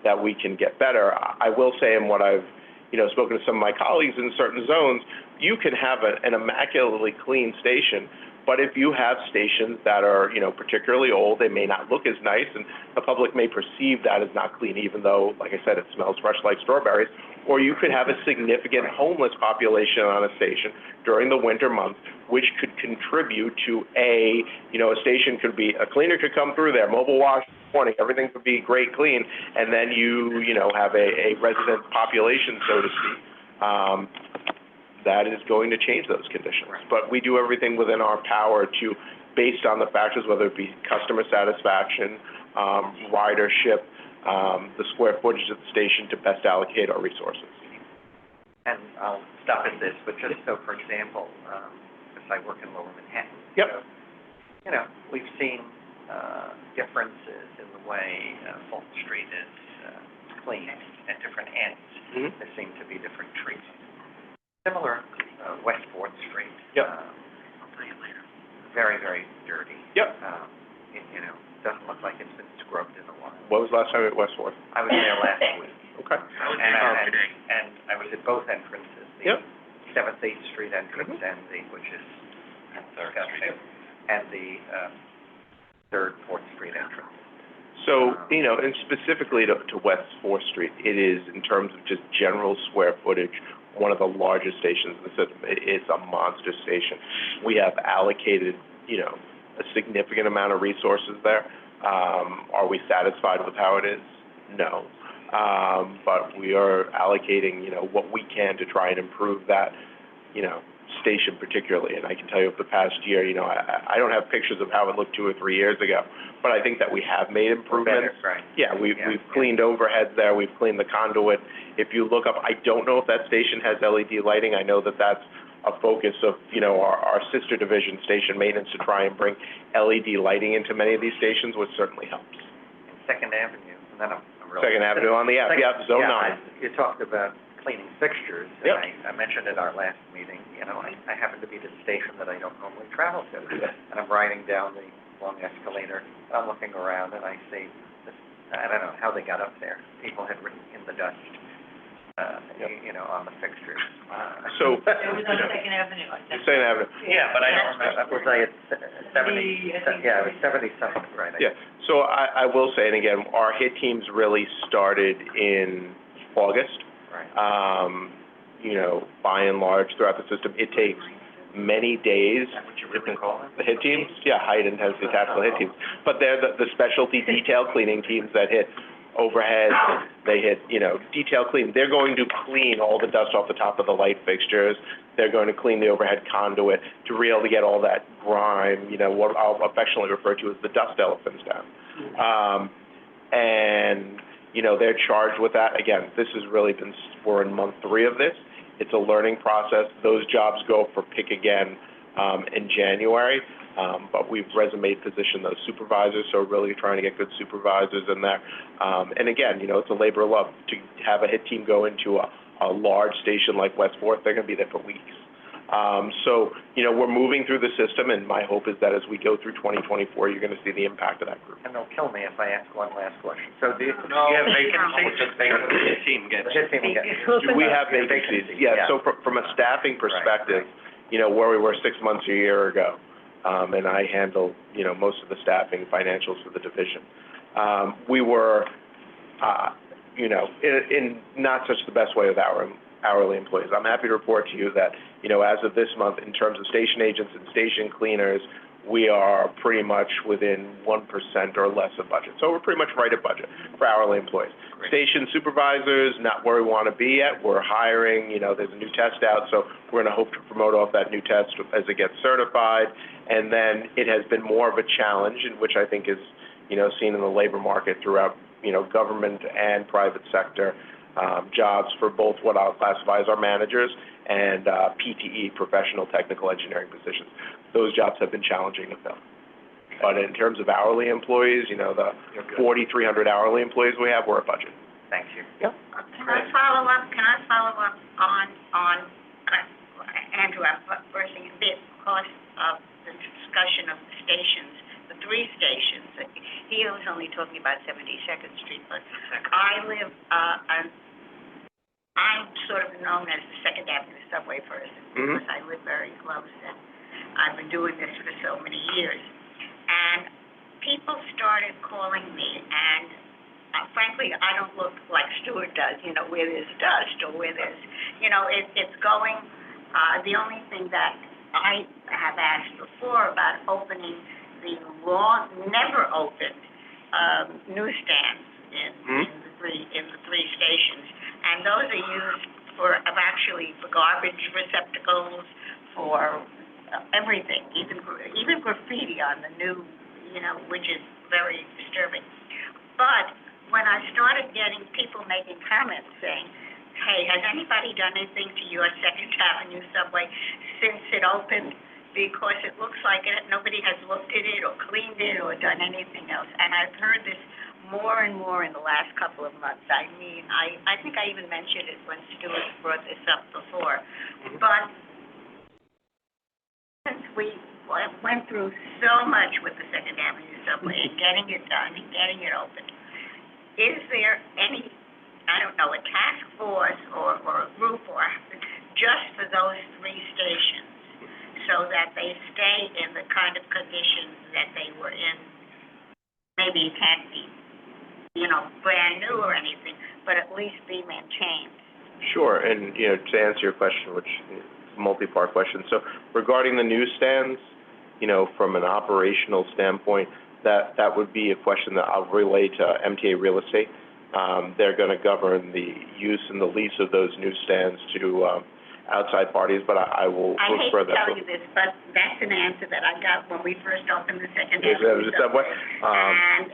that we can get better. I will say, in what I've, you know, spoken to some of my colleagues in certain zones, you can have an immaculately clean station, but if you have stations that are, you know, particularly old, they may not look as nice, and the public may perceive that as not clean, even though, like I said, it smells fresh like strawberries. Or you could have a significant homeless population on a station during the winter months, which could contribute to a station could be, a cleaner could come through there, mobile wash in the morning, everything could be great clean, and then you have a resident population, so to speak, that is going to change those conditions. But we do everything within our power to, based on the factors, whether it be customer satisfaction, ridership, the square footage of the station, to best allocate our resources. And I'll stop at this, but just so, for example, because I work in Lower Manhattan. Yep. So, you know, we've seen differences in the way Fulton Street is cleaned at different ends. Mm-hmm. There seem to be different treatments. Similar, West 4th Street. Yep. I'll tell you later. Very, very dirty. Yep. Doesn't look like it's been scrubbed in a while. What was the last time at West 4th? I was there last week. Okay. I was there today. And I was at both entrances. Yep. 7th, 8th Street entrance and which is 3rd Street, and the 3rd, 4th Street entrance. So, and specifically to West 4th Street, it is, in terms of just general square footage, one of the largest stations in the system. It's a monster station. We have allocated, a significant amount of resources there. Are we satisfied with how it is? No. But we are allocating, what we can to try and improve that, station particularly. And I can tell you, over the past year, I don't have pictures of how it looked 2 or 3 years ago, but I think that we have made improvements. Better, right. Yeah, we've cleaned overheads there, we've cleaned the conduit. If you look up, I don't know if that station has LED lighting. I know that that's a focus of, our sister division, station maintenance, to try and bring LED lighting into many of these stations, which certainly helps. And 2nd Avenue, and then I'm really. Second Avenue on the, Zone Yeah, 9. You talked about cleaning fixtures, Yep. and I mentioned at our last meeting, you know, I happen to be at a station that I don't normally travel to. And I'm riding down the long escalator, and I'm looking around, and I see this, I don't know how they got up there. People had written in the dust, you know, on the fixtures. So, It was on Second Avenue, I think. Second Avenue. Yeah, but I don't remember, was I at 70, yeah, it was 70-something, right? Yeah, so I will say, and again, our hit teams really started in August. Right. You know, by and large, throughout the system, it takes many days. Is that what you really call them? The hit teams, yeah, high-intensity tactical hit teams. But they're the specialty detail cleaning teams that hit overhead, they hit, you know, detail clean. They're going to clean all the dust off the top of the light fixtures. They're going to clean the overhead conduit to really get all that grime, you know, what I'll affectionately refer to as the dust elephants down. And, you know, they're charged with that. Again, this has really been, we're in month 3 of this. It's a learning process. Those jobs go for pick again in January. But we've resume positioned those supervisors, so really trying to get good supervisors in there. And again, you know, it's a labor of love. To have a hit team go into a large station like West 4th, they're going to be there for weeks. So, you know, we're moving through the system, and my hope is that as we go through 2024, you're going to see the impact of that group. And they'll kill me if I ask one last question. So do you No. have vacancies? The hit team gets. The hit team will get. Do we have vacancies? Yeah, so from a staffing perspective, you know, where we were 6 months a year ago, and I handle, you know, most of the staffing financials for the division. We were, you know, in not such the best way with our hourly employees. I'm happy to report to you that, you know, as of this month, in terms of station agents and station cleaners, we are pretty much within 1% or less of budget. So we're pretty much right at budget for hourly employees. Great. Station supervisors, not where we want to be yet. We're hiring, you know, there's a new test out, so we're going to hope to promote off that new test as it gets certified. And then it has been more of a challenge, in which I think is, you know, seen in the labor market throughout, you know, government and private sector, jobs for both what I'll classify as our managers and PTE, professional technical engineering positions. Those jobs have been challenging to fill. But in terms of hourly employees, you know, the 4,300 hourly employees we have, we're at budget. Thank you. Yep. Can I follow up on Andrew, I'm bursting a bit because of the discussion of the stations, the 3 stations. He was only talking about 72nd Street, but I live, I'm sort of known as the Second Avenue subway person because I live very close, and I've been doing this for so many years. And people started calling me, and frankly, I don't look like Stuart does, you know, where there's dust or where there's, you know, it's going, the only thing that I have asked before about opening the never opened newsstands in the three stations, and those are used for garbage receptacles, for everything, even graffiti on the new, you know, which is very disturbing. But when I started getting people making comments saying, hey, has anybody done anything to your Second Avenue subway since it opened? Because it looks like nobody has looked at it or cleaned it or done anything else. And I've heard this more and more in the last couple of months. I mean, I think I even mentioned it when Stuart brought this up before. But since we went through so much with the Second Avenue subway and getting it done and getting it opened, is there any, I don't know, a task force or a group or just for those 3 stations so that they stay in the kind of conditions that they were in? Maybe it can't be, you know, brand new or anything, but at least be maintained. Sure, and, you know, to answer your question, which is a multi-part question, so regarding the newsstands, you know, from an operational standpoint, that would be a question that I'll relay to MTA Real Estate. They're going to govern the use and the lease of those newsstands to outside parties, but I will I hate further. to tell you this, but that's an answer that I got when we first opened the Second Avenue subway. And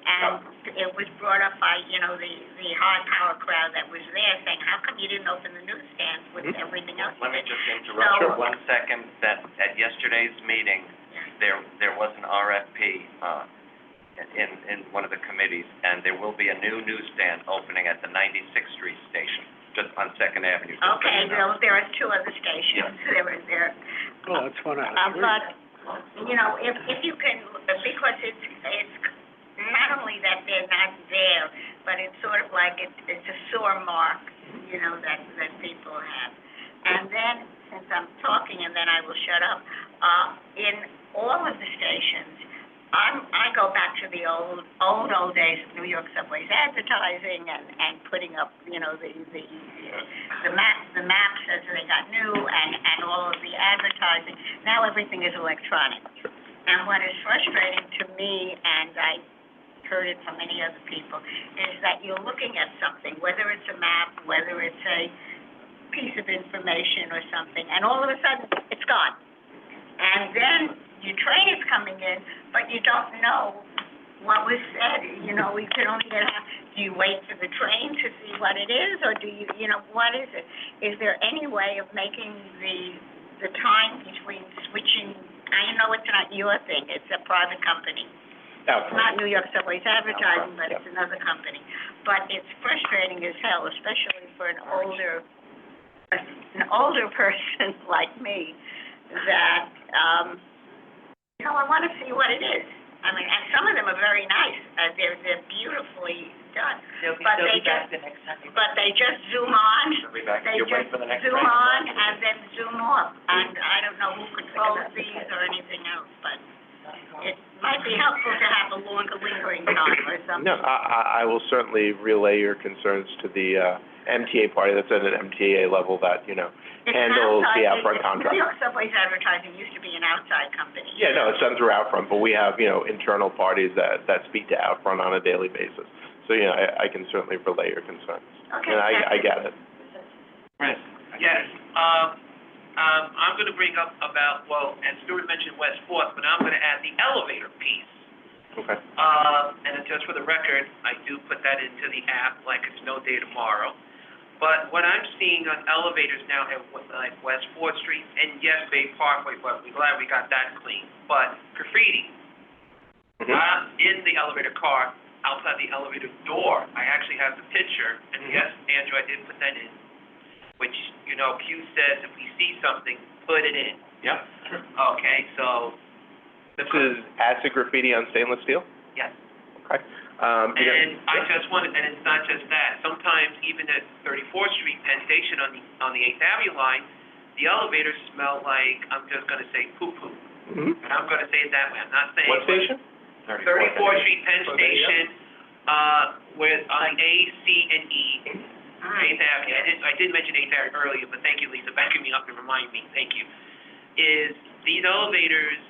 it was brought up by, you know, the high power crowd that was there saying, how come you didn't open the newsstands with everything else? Let me just interrupt for 1 second, that at yesterday's meeting, there was an RFP, in one of the committees, and there will be a new newsstand opening at the 96th Street station, just on Second Avenue. just so Okay, you know. there are two other stations, there. Oh, that's one out of three. But, you know, if you can, because it's not only that they're not there, but it's sort of like it's a sore mark, you know, that people have. And then, since I'm talking, and then I will shut up, in all of the stations, I go back to the old days of New York Subway's advertising and putting up, you know, the maps as they got new and all of the advertising. Now everything is electronic. And what is frustrating to me, and I heard it from many other people, is that you're looking at something, whether it's a map, whether it's a piece of information or something, and all of a sudden, it's gone. And then your train is coming in, but you don't know what was said, you know, you can only get out. Do you wait for the train to see what it is, or do you know, what is it? Is there any way of making the time between switching, I know it's not your thing, it's a private company. It's not New York Subway's advertising, but it's another company. But it's frustrating as hell, especially for an older person like me, that, you know, I want to see what it is. I mean, and some of them are very nice. They're beautifully done. They'll be back the next time. But they just zoom on. They'll be back. They You wait just for the next zoom train. on and then zoom off. And I don't know who controls these or anything else, but it might be helpful to have a longer lingering time or something. No, I will certainly relay your concerns to the, MTA party that's at an MTA level that, you know, It's handles the outside- Outfront contract. New York Subway's advertising used to be an outside company. Yeah, no, it's done through Outfront, but we have, you know, internal parties that speak to Outfront on a daily basis. So, you know, I can certainly relay your concerns. Okay. And I get it. Chris? Yes, I'm gonna bring up about, well, and Stuart mentioned West Fourth, but I'm gonna add the elevator piece. Okay. And just for the record, I do put that into the app like it's no day tomorrow. But what I'm seeing on elevators now at, like, West Fourth Street, and yes, Bay Parkway, but we're glad we got that clean, but graffiti, in the elevator car, outside the elevator door, I actually have the picture, and yes, Andrew, I did put that in, which, you know, Q says if we see something, put it in. Yep. Okay, so. This is acid graffiti on stainless steel? Yes. Okay. And I just wanted, and it's not just that, sometimes even at 34th Street, Penn Station on the 8th Avenue line, the elevators smell like, I'm just gonna say poo-poo. And I'm gonna say it that way, I'm not saying. What station? 34th Street, Penn Station, with, on A, C, and E, 8th Avenue. I did mention 8th Avenue earlier, but thank you, Lisa, backing me up and reminding me, thank you. Is these elevators,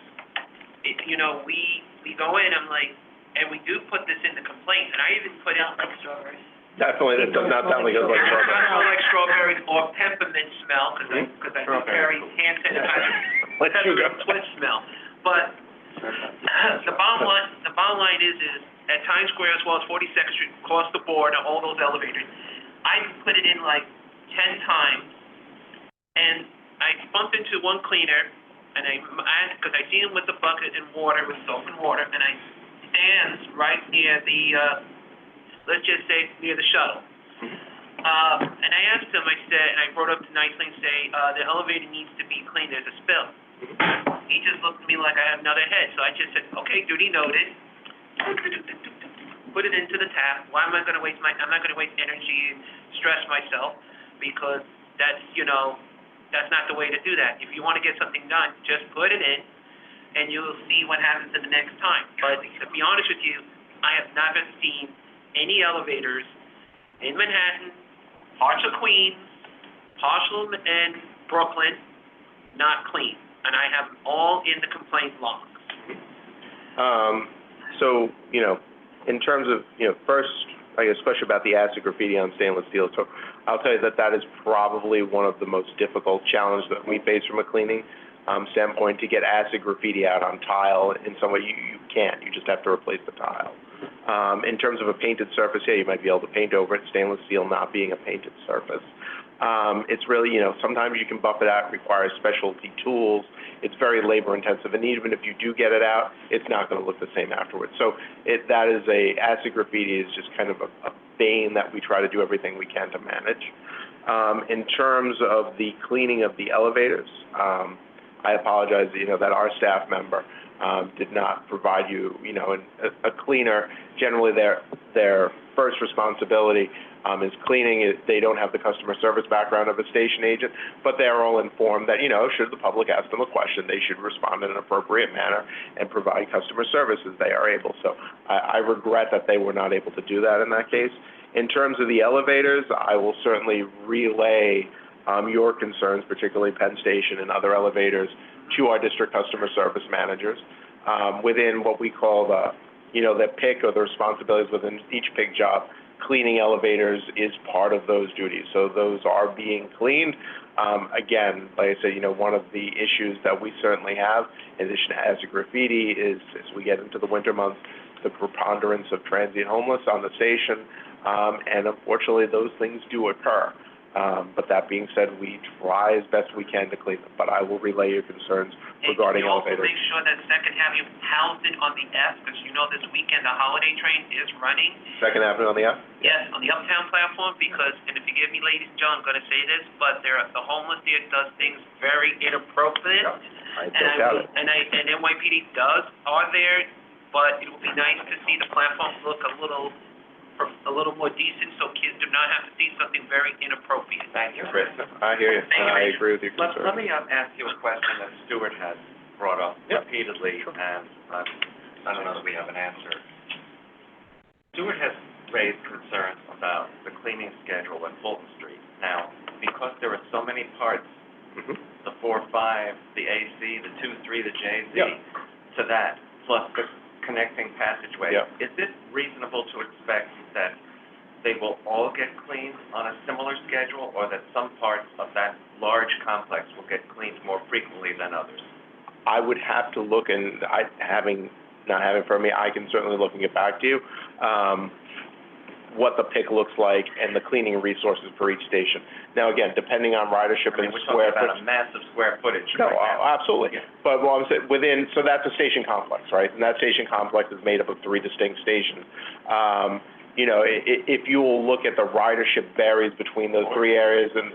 you know, we go in, I'm like, and we do put this in the complaint, and I even put in. Like strawberries. Definitely, that does not sound like it was like It doesn't strawberry. smell like strawberries or peppermint smell, because I do carry hand sanitizer. Let you go. Peppermint twist smell. But the bottom line is at Times Square as well as 42nd Street, across the board, all those elevators, I put it in like 10 times, and I bumped into one cleaner, and because I see him with the bucket and water, with soap and water, and I stands right near the, let's just say, near the shuttle. And I asked him, I said, and I brought up to nicely and say, the elevator needs to be cleaned, there's a spill. He just looked at me like I had another head, so I just said, okay, duty noted. Put it into the tap. Why am I gonna waste I'm not gonna waste energy and stress myself, because that's, you know, that's not the way to do that. If you wanna get something done, just put it in, and you'll see what happens the next time. But to be honest with you, I have never seen any elevators in Manhattan, parts of Queens, partial in Brooklyn, not clean. And I have them all in the complaint logs. So, you know, in terms of, you know, first, I guess, question about the acid graffiti on stainless steel. So I'll tell you that is probably one of the most difficult challenges that we face from a cleaning standpoint, to get acid graffiti out on tile in some way. You can't. You just have to replace the tile. In terms of a painted surface, yeah, you might be able to paint over it, stainless steel not being a painted surface. It's really, you know, sometimes you can buff it out, it requires specialty tools. It's very labor intensive, and even if you do get it out, it's not gonna look the same afterwards. So that is acid graffiti is just kind of a bane that we try to do everything we can to manage. In terms of the cleaning of the elevators, I apologize, you know, that our staff member, did not provide you, you know, a cleaner. Generally, their first responsibility, is cleaning. They don't have the customer service background of a station agent, but they are all informed that, you know, should the public ask them a question, they should respond in an appropriate manner and provide customer service as they are able. So I regret that they were not able to do that in that case. In terms of the elevators, I will certainly relay your concerns, particularly Penn Station and other elevators, to our district customer service managers. Within what we call the PIC, or the responsibilities within each PIC job, cleaning elevators is part of those duties. So those are being cleaned. Again, like I said, you know, one of the issues that we certainly have, in addition to acid graffiti, is as we get into the winter months, the preponderance of transient homeless on the station. And unfortunately, those things do occur. But that being said, we try as best we can to clean them. But I will relay your concerns regarding elevators. And can you also make sure that Second Avenue housed it on the F, because you know this weekend the holiday train is running? Second Avenue on the F? Yes, on the Uptown platform, because, and if you give me, ladies and gentlemen, I'm gonna say this, but the homeless there does things very inappropriate. I don't doubt it. And NYPD are there, but it would be nice to see the platforms look a little more decent, so kids do not have to see something very inappropriate. Thank you. Chris, I hear you. I agree with your Let concerns. me ask you a question that Stuart has brought up repeatedly, and I don't know that we have an answer. Stuart has raised concerns about the cleaning schedule at Fulton Street. Now, because there are so many parts, the 4-5, the AC, the 2-3, the JZ, to that, plus the connecting passageway. Is it reasonable to expect that they will all get cleaned on a similar schedule, or that some parts of that large complex will get cleaned more frequently than others? I would have to look, and not having for me, I can certainly look and get back to you, what the PIC looks like and the cleaning resources for each station. Now, again, depending on ridership and we're square talking footage. about a massive square footage No, right now. absolutely. But what I'm saying, so that's a station complex, right? And that station complex is made up of 3 distinct stations. You know, if you will look at the ridership varies between those 3 areas, and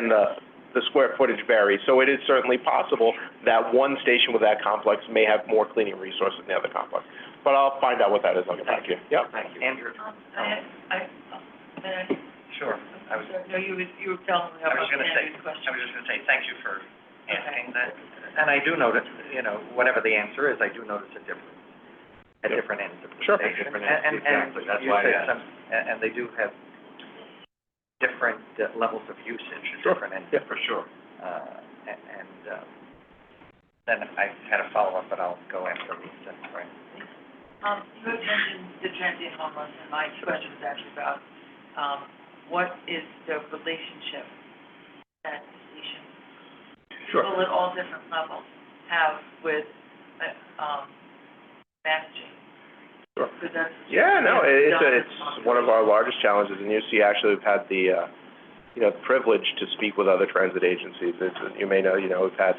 the square footage varies. So it is certainly possible that one station with that complex may have more cleaning resources than the other complex. But I'll find out what that is, I'll get back to you. Yep. Thank you. Andrew? Sure. No, you were telling me I about was gonna say, Andrew's question. I was just gonna say, thank you for asking that. And I do notice, you know, whatever the answer is, I do notice a difference at different ends of the Sure. station. Different ends, exactly. That's you why I said asked. some, and they do have different levels of usage at Sure. different ends. Yeah, for sure. Then I had a follow-up, but I'll go after Lisa, right? You had mentioned the transient homeless, and my question was actually about, what is the relationship that the station, people at all different levels have with, managing? Sure. Because that's. Yeah, no, it's one of our largest challenges, and UC actually have had the, privilege to speak with other transit agencies. You may know, we've had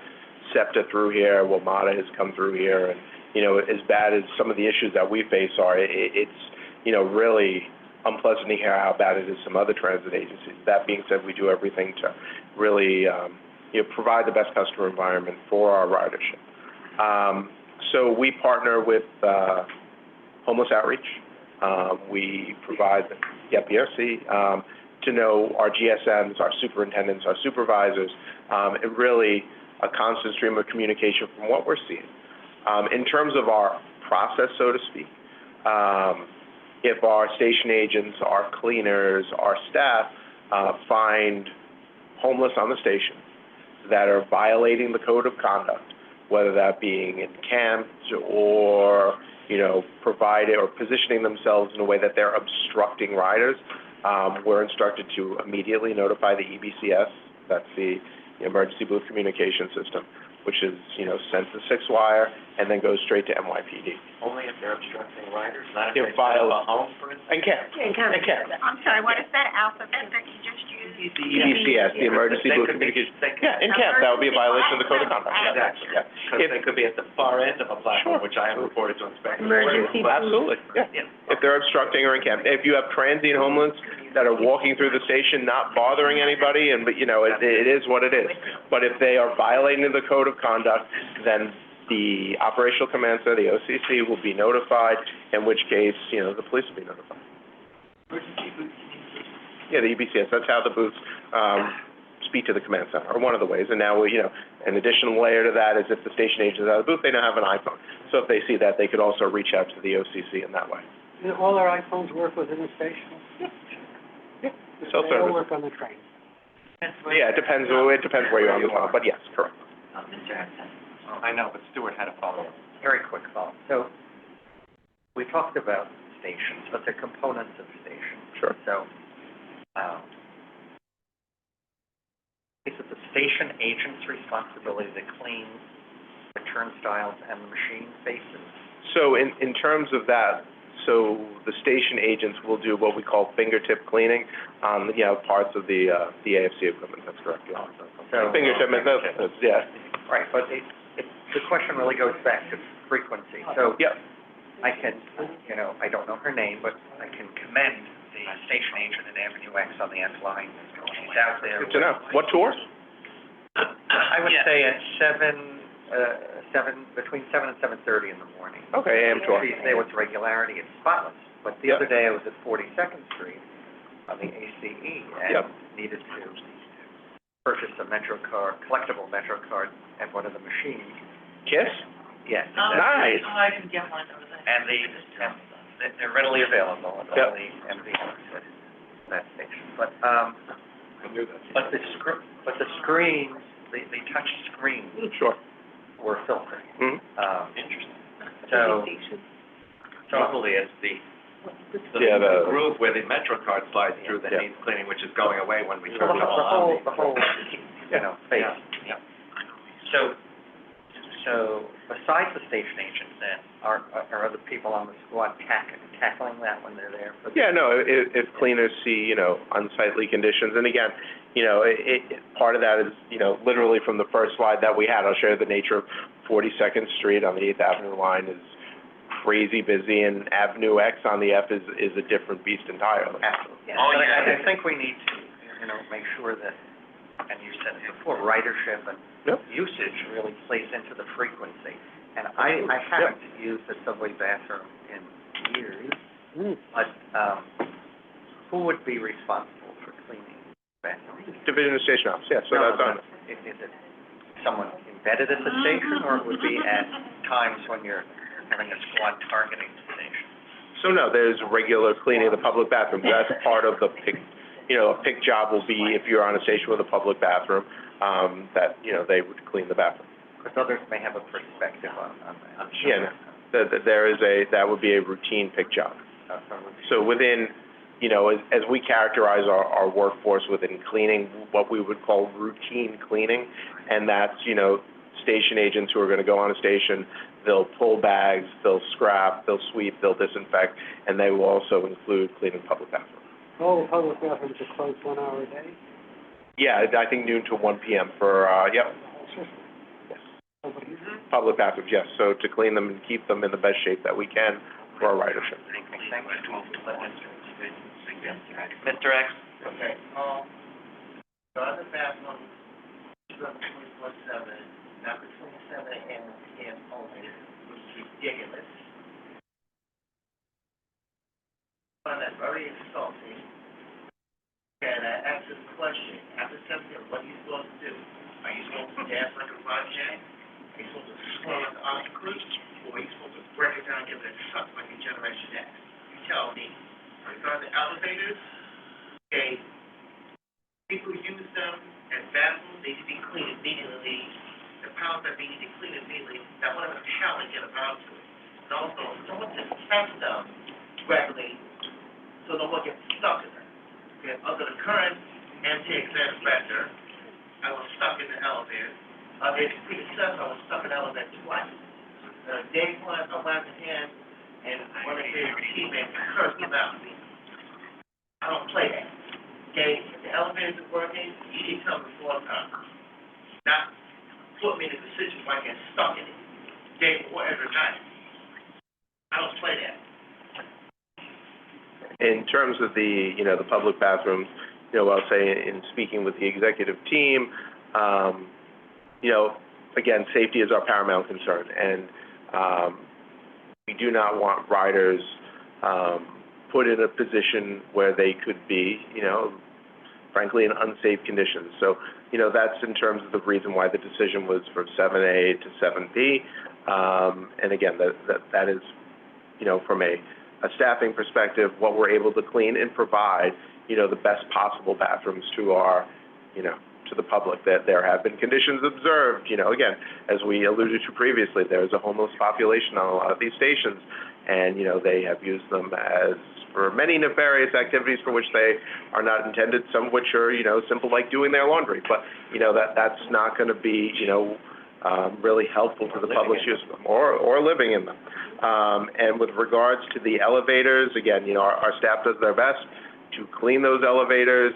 SEPTA through here, WMATA has come through here, and, as bad as some of the issues that we face are, it's really unpleasant to hear how bad it is some other transit agencies. That being said, we do everything to really, provide the best customer environment for our ridership. So we partner with, Homeless Outreach. We provide, PRC, to know our GSMs, our superintendents, our supervisors, and really a constant stream of communication from what we're seeing. In terms of our process, so to speak, if our station agents, our cleaners, our staff, find homeless on the station that are violating the code of conduct, whether that being in camps or, providing or positioning themselves in a way that they're obstructing riders, we're instructed to immediately notify the EBCS, that's the Emergency Booth Communication System, which is, sent to 6-wire and then goes straight to NYPD. Only if they're obstructing riders, not If if they set up viola- a home, for instance? And camp. I'm sorry, what is that alphabet that you just used? EBCS, the Emergency They Blue could be- Communication. they could- Yeah, in camp, that would be a violation of the code of conduct. Exactly, Yeah. because they could be at the far end of a platform, Sure. which I am reported to inspect. Absolutely, yeah. Yeah. If they're obstructing or in camp. If you have transient homeless that are walking through the station, not bothering anybody, and, but, you know, it is what it is. But if they are violating the code of conduct, then the operational command center, the OCC, will be notified, in which case, you know, the police will be notified. Yeah, the EBCS, that's how the booths, speak to the command center, or one of the ways. And now, you know, an additional layer to that is if the station agent is out of the booth, they now have an iPhone. So if they see that, they could also reach out to the OCC in that way. Do all our iPhones work within the station? Yeah. They Cell all service. work on the train. Yeah, it depends where you're on the tunnel, but yes, correct. Mr. Hudson. I know, but Stuart had a follow-up. Very quick follow. So, we talked about stations, but they're components of stations. Sure. So, is it the station agent's responsibility to clean the turnstiles and the machine faces? So in terms of that, so the station agents will do what we call fingertip cleaning on, you know, parts of the AFC equipment, that's correct, yeah. So, Fingertip, that's, yeah. right, but the question really goes back to frequency. So, Yep. I can, you know, I don't know her name, but I can commend the station agent at Avenue X on the S line. She's out there. Good to know. What tour? I would say at between 7 and 7:30 in the morning. Okay, AM tour. She's there with regularity, it's spotless. But the Yep. other day, I was at 42nd Street on the ACE and Yep. needed to purchase a collectible Metro card at one of the machines. Kiss? Yes. Nice. I can get one of those. And they're readily available at all Yep. the MVRs at that station. But, but the screens, the touch screens Sure. were filtered. Mhm. Interesting. So, Probably is the Yeah, the- groove where the Metro card slides through that Yeah. needs cleaning, which is going away when we the turn it all on. whole, you know, face. Yeah, yeah. So besides the station agent then, are other people on the squad tackling that when they're there for the? Yeah, no, if cleaners see, you know, unsightly conditions, and again, you know, part of that is, you know, literally from the first slide that we had, I'll show you the nature of 42nd Street on the 8th Avenue line is crazy busy, and Avenue X on the F is a different beast entirely. Absolutely. Oh, But yeah. I think we need to, you know, make sure that, and you said it before, ridership and Yep. usage really plays into the frequency. And I haven't used the subway bathroom in years, but, who would be responsible for cleaning bathrooms? Division of Station Ops, yeah, so that's on. Is it someone embedded at the station, or it would be at times when you're having a squad targeting the station? So no, there's regular cleaning of the public bathrooms, that's part of the pick, you know, a pick job will be if you're on a station with a public bathroom, that, you know, they would clean the bathroom. Because others may have a perspective on that. Yeah, no, that would be a routine pick job. So within, you know, as we characterize our workforce within cleaning, what we would call routine cleaning, and that's, you know, station agents who are gonna go on a station, they'll pull bags, they'll scrap, they'll sweep, they'll disinfect, and they will also include cleaning public bathrooms. All the public bathrooms are closed 1 hour a day? Yeah, I think noon to 1 p.m. for, yep, yes. Public bathrooms, yes, so to clean them and keep them in the best shape that we can for our ridership. Mr. X? Okay, the other bathroom is up 24/7, not between 7 and 10 only, which is ridiculous. I find that very insulting. And I asked this question, after 7 p.m., what are you supposed to do? Are you supposed to dance like a project? Are you supposed to swim like an octopus? Or are you supposed to break it down and give it a suck like a Generation X? You tell me. Regarding the elevators, okay, people use them as bathrooms, they need to be cleaned immediately. The powers that be need to clean immediately, that whatever talent get around to it. And also, someone just test them regularly, so no one gets stuck in them. Okay, under the current MTA inspector, I was stuck in the elevator. They predecessor, I was stuck in the elevator twice. Day one, I went ahead and one of his teammates cursed him out. I don't play that. Okay, if the elevators are working, you need to tell me before time. Not put me in a position where I get stuck in it. Day before every night. I don't play that. In terms of the, the public bathrooms, I'll say in speaking with the executive team, again, safety is our paramount concern, and we do not want riders put in a position where they could be, frankly, in unsafe conditions. So, that's in terms of the reason why the decision was from 7A to 7B. And again, that is, from a staffing perspective, what we're able to clean and provide, the best possible bathrooms to our, to the public. That there have been conditions observed, again, as we alluded to previously, there's a homeless population on a lot of these stations, and, they have used them as for many nefarious activities for which they are not intended, some of which are, simple like doing their laundry. But, that's not going to be, really helpful to the public's use of them or living in them. And with regards to the elevators, again, our staff does their best to clean those elevators.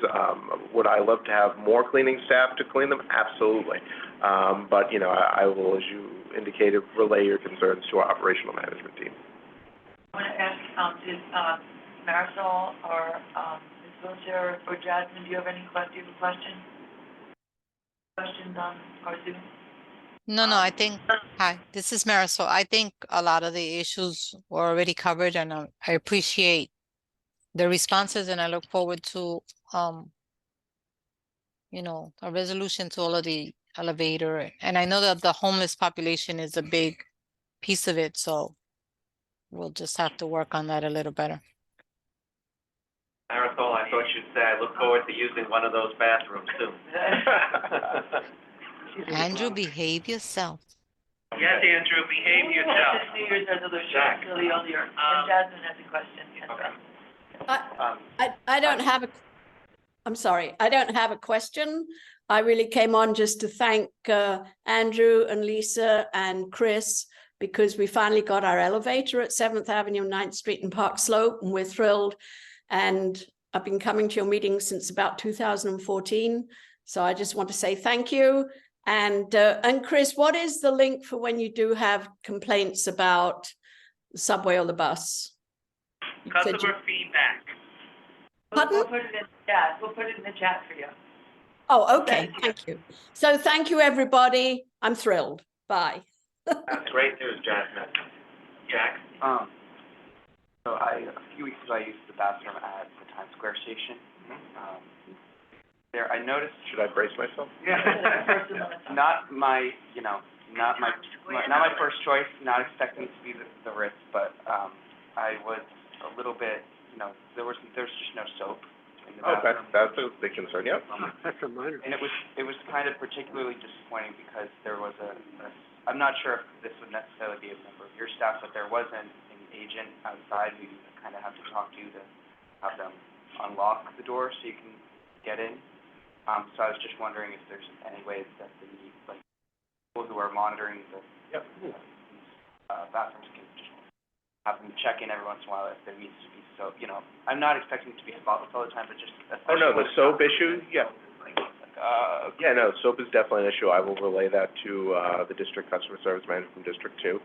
Would I love to have more cleaning staff to clean them? Absolutely. But, I will, as you indicated, relay your concerns to our operational management team. I want to ask, did Marisol or Ms. Wiltshire or Jasmine, do you have any questions on our Zoom? No, I think, hi, this is Marisol. I think a lot of the issues were already covered, and I appreciate the responses, and I look forward to, a resolution to all of the elevator. And I know that the homeless population is a big piece of it, so we'll just have to work on that a little better. Marisol, I thought you'd say, I look forward to using one of those bathrooms soon. Andrew, behave yourself. Yes, Andrew, behave yourself. This is New Year's resolution, Jack. until the earlier, and Jasmine has a question, yes, Okay. I don't have I'm sorry, I don't have a question. I really came on just to thank Andrew and Lisa and Chris, because we finally got our elevator at 7th Avenue, 9th Street and Park Slope, and we're thrilled. And I've been coming to your meetings since about 2014. So I just want to say thank you. And Chris, what is the link for when you do have complaints about the subway or the bus? Customer feedback. Pardon? We'll put it in the chat, we'll put it in the chat for you. Oh, okay, thank you. So thank you, everybody. I'm thrilled. Bye. That's great news, Jasmine. Jack? So a few weeks ago, I used the bathroom at the Times Square station. There, I noticed. Should I brace myself? Not my, not my first choice, not expecting it to be the Ritz, but, I was a little bit, there's just no soap in the Oh, bathroom. that's a big concern, yep. That's a minor. And it was kind of particularly disappointing because there was I'm not sure if this would necessarily be a member of your staff, but there was an agent outside who you kind of have to talk to have them unlock the door so you can get in. So I was just wondering if there's any way that the, people who are monitoring the bathrooms can just have them check in every once in a while if there needs to be soap. I'm not expecting it to be spotless all the time, but just. Oh, no, the soap issue, yeah. No, soap is definitely an issue. I will relay that to the district customer service manager from District 2.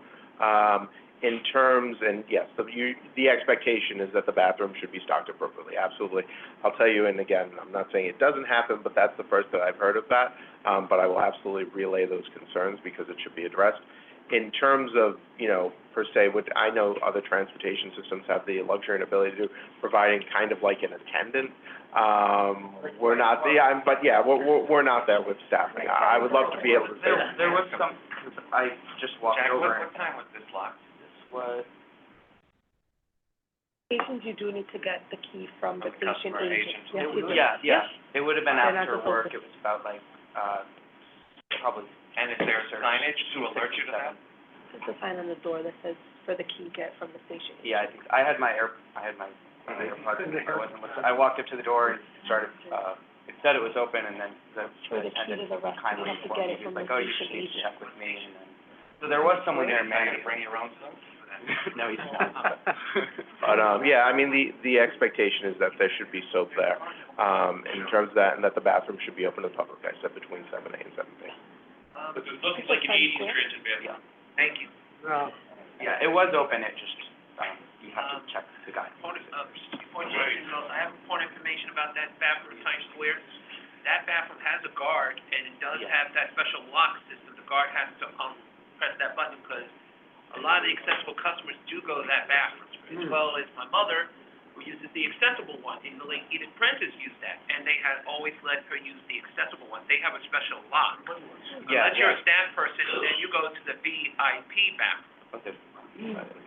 In terms, and yes, the expectation is that the bathroom should be stocked appropriately, absolutely. I'll tell you, and again, I'm not saying it doesn't happen, but that's the first that I've heard of that. But I will absolutely relay those concerns because it should be addressed. In terms of, per se, what I know other transportation systems have the luxury and ability to do, providing kind of like an attendant. We're not, we're not there with staffing. I would love to be able to say. There was some, I just walked Jack, over. what time was this locked? Was Stations, you do need to get the key from the station customer agent. agent. Yes, you do. Yeah. It would have been They're not after supposed work. to- It was about probably. And is there signage to alert you to that? There's a sign on the door that says, for the key, get from the station. Yeah, I think I had my AirPods. I walked up to the door and started. It said it was open, and then the For the key to attendant the restaurant, kindly you have to informed get me. it He was from the like, "Oh, you station just need to agent." check with me," and then. So there was someone there Are you managing. gonna bring your own soap for that? No, he's not. But, yeah, I mean, the expectation is that there should be soap there, in terms of that, and that the bathroom should be open to the public, I said between 7 A and 7 P. But there's nothing like an eighties transit bathroom. Thank you. No. Yeah, it was open, it just, you have to check the guy. Point of I have a point of information about that bathroom in Times Square. That bathroom has a guard, and it does Yeah. have that special lock system. The guard has to, press that button, because a lot of the accessible customers do go to that bathroom, as well as my mother, who uses the accessible one, and the late Edith Prentice used that, and they had always let her use the accessible one. They have a special lock. Yeah, Unless you're yeah. a staff person, then you go to the VIP bathroom. Okay.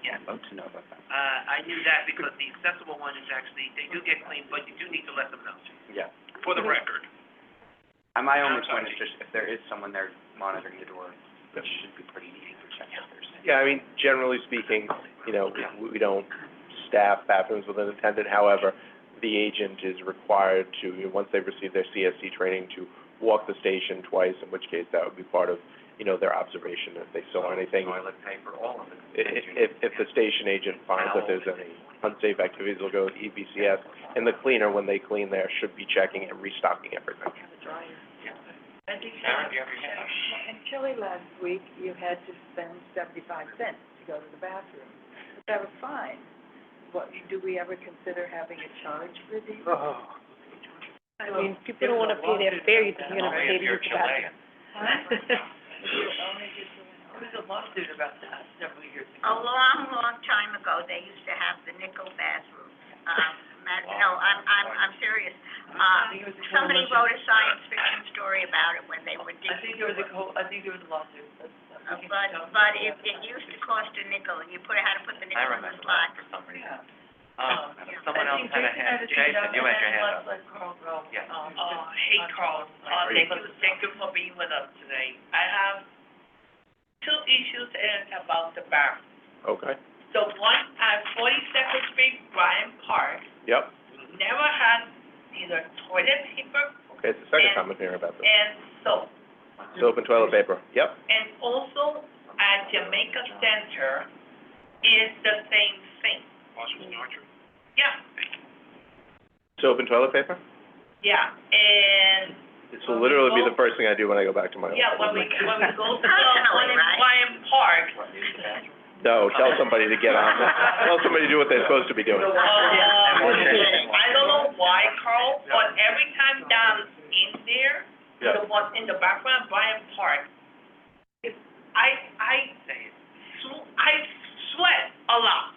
Yeah. I'd love to know about that. I knew that because the accessible one is actually, they do get cleaned, but you do need to let them know, Yeah. for the record. And my only point is just, if there is someone there monitoring the door, it should be pretty easy to check if there's. Yeah, I mean, generally speaking, you know, we don't staff bathrooms with an attendant. However, the agent is required to, once they've received their CSC training, to walk the station twice, in which case that would be part of, you know, their observation if they saw anything. Toilet paper, all of it. If the station agent finds that there's any unsafe activities, they'll go to EBCS. And the cleaner, when they clean there, should be checking and restocking everything. I think Sharon, do you have your hand up? in Chile last week, you had to spend 75 cents to go to the bathroom. But that was fine. What, do we ever consider having a charge for these? Oh. I mean, people don't wanna pay their fare, you think you're gonna Only pay if to you're use the bathroom. Chilean. There was a lawsuit about that several years A ago. long time ago, they used to have the nickel bathroom. No, I'm serious. Somebody wrote a science fiction story about it when they were digging. I think there was a lawsuit, But it used to cost a nickel, and you had to put the I nickel in the remember slot. that for some reason. Someone else had a hand. Jason, you had your hand up. Yeah. Hey, Carl, thank you for being with us today. I have two issues and about the bathroom. Okay? The one at 42nd Street, Bryant Park, Yep. never had either toilet paper Okay, it's the second time I'm hearing about this. and soap. Soap and toilet paper, yep. And also at Jamaica Center is the same thing. Yeah, Soap and toilet paper? yeah, and. This will literally be the first thing I do when I go back to my office. Yeah, when we go to the one Personally, in right? Bryant Park, No, tell somebody to get on that. Tell somebody to do what they're supposed to be doing. I don't know why, Carl, but every time down in there, Yeah. the one in the background, Bryant Park, I sweat a lot.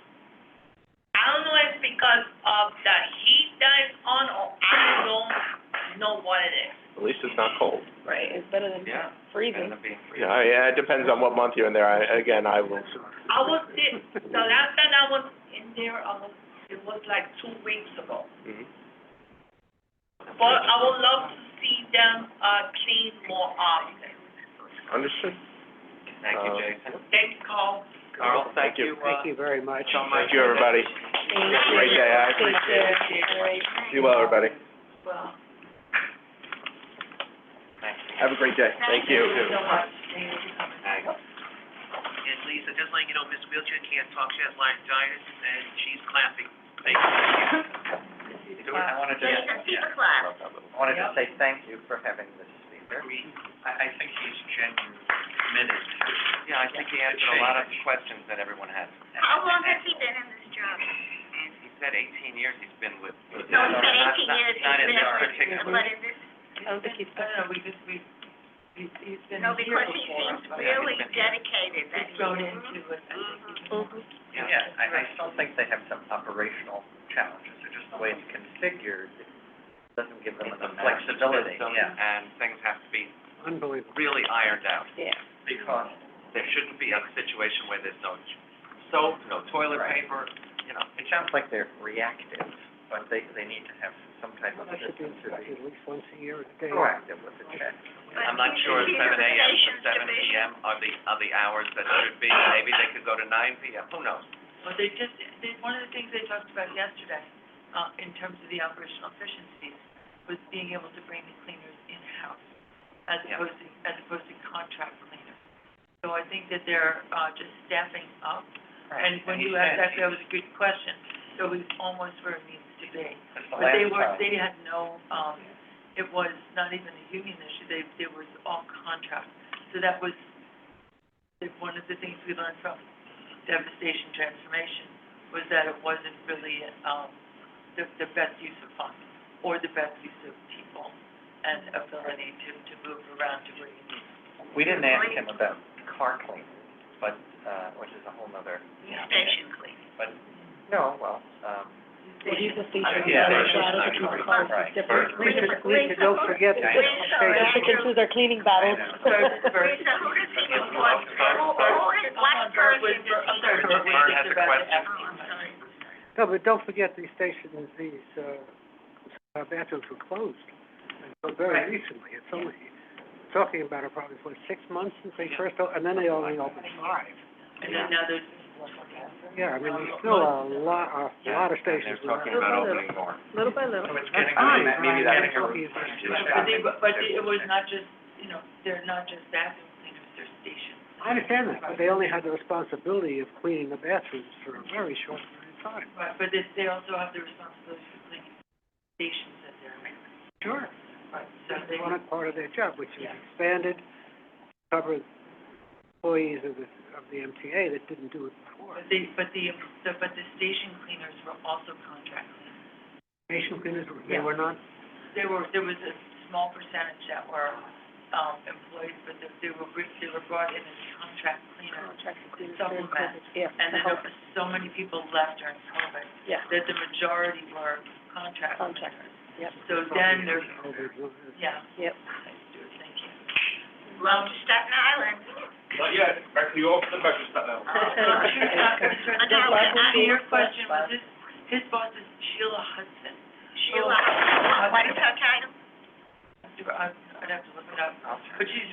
I don't know if it's because of the heat that is on, or I don't know what it is. At least it's not cold. Right, it's better than Yeah. freezing. End up being free. Yeah, it depends on what month you're in there. I will, I was there, the last time I was in there, it was like 2 weeks ago. mhm. But I would love to see them, clean more often. Understood. Thank you, Jason. Thanks, Carl. Carl, thank you. Thank you very much. So much. Thank you, everybody. Thank Have a great day. I appreciate it. you. All right. Be well, everybody. Well, Thank you. Have a great day. Thank you. so much. Thank you for coming. Thanks. And Lisa, just letting you know, Miss Wheelchair can't talk, she has laryngitis, and she's clapping. Thank you. Stuart, I wanted to, Lisa, keep a class. I wanted to say thank you for having this speaker. I think he's genuinely committed to. Yeah, I think he answered a lot of questions that everyone had. How long has he been in this job? He said 18 years he's been with. No, he said 18 years he's Not in been this with, particular. but in this, I don't think he's. I don't know, he's been no, here because he before. seems really dedicated, that He's he grown is. into it, I think he's. Mhm. Yeah, I still think they have some operational challenges, or just the way it's configured, doesn't give them the flexibility, yeah. And things have to be Unbelievable. really ironed out, Yeah. because there shouldn't be a situation where there's no soap, no toilet paper, you know. It sounds like they're reactive, but they need to have some type of I should do system to inspected be at least once a year at a day. proactive with the check. But I'm not he's sure the 7 a.m. to station's 7 division. p.m. are the hours that should be. Maybe they could go to 9 p.m., who knows? Well, one of the things they talked about yesterday, in terms of the operational efficiencies, was being able to bring the cleaners in-house, as Yeah. opposed to contract cleaners. So so I think that they're, just staffing up. Right. And when you asked that, that was a good question, so it's almost where it needs to be. Because the But last time, they had no, it was not even a union issue, there was all contract. So that was, one of the things we learned from devastation transformation was that it wasn't really, the best use of funds or the best use of people and ability to move around to where you need. we didn't ask him about car cleaning, but, which is a whole nother. Station clean. But, no, well, Well, he's a station. Yeah, manager, station so I don't think manager, cars is right. different. Lisa, don't forget the Don't station. confuse our cleaning battles. Lisa, who does he report to? Who is, what person does he report to? Vern has a question. Oh, I'm sorry. No, but don't forget these stations, bathrooms were closed until very recently. It's only, talking about it probably for 6 months since they first opened, and then they only opened 5. And then now there's, Yeah, I mean, there's still a lot of stations. They're talking about opening more. Little by little. so it's That's getting, fine. maybe that's. but it was not just, they're not just bathroom cleaners, they're stations. I understand that, but they only had the responsibility of cleaning the bathrooms for a very short period of time. Right, but they also have the responsibility for cleaning stations that they're in. Sure. Right, so They they, wanted part of their job, which is expanded, covered employees of the MTA that didn't do it before. but the station cleaners were also contract cleaners. Station cleaners, they were not, There was a small percentage that were, employees, but they were brought in as contract cleaners. Contract cleaners Supplement. during COVID, yeah. And then there were so many people left during COVID, Yeah, that the majority were contract Contract. cleaners. yep, So then there's, yeah, yep. thank you. Well, to Staten Island. Not yet, back to you all, back to that now. Your question was, his boss is Sheila Hudson. Sheila, what is her title? I'd have to look it up, but she's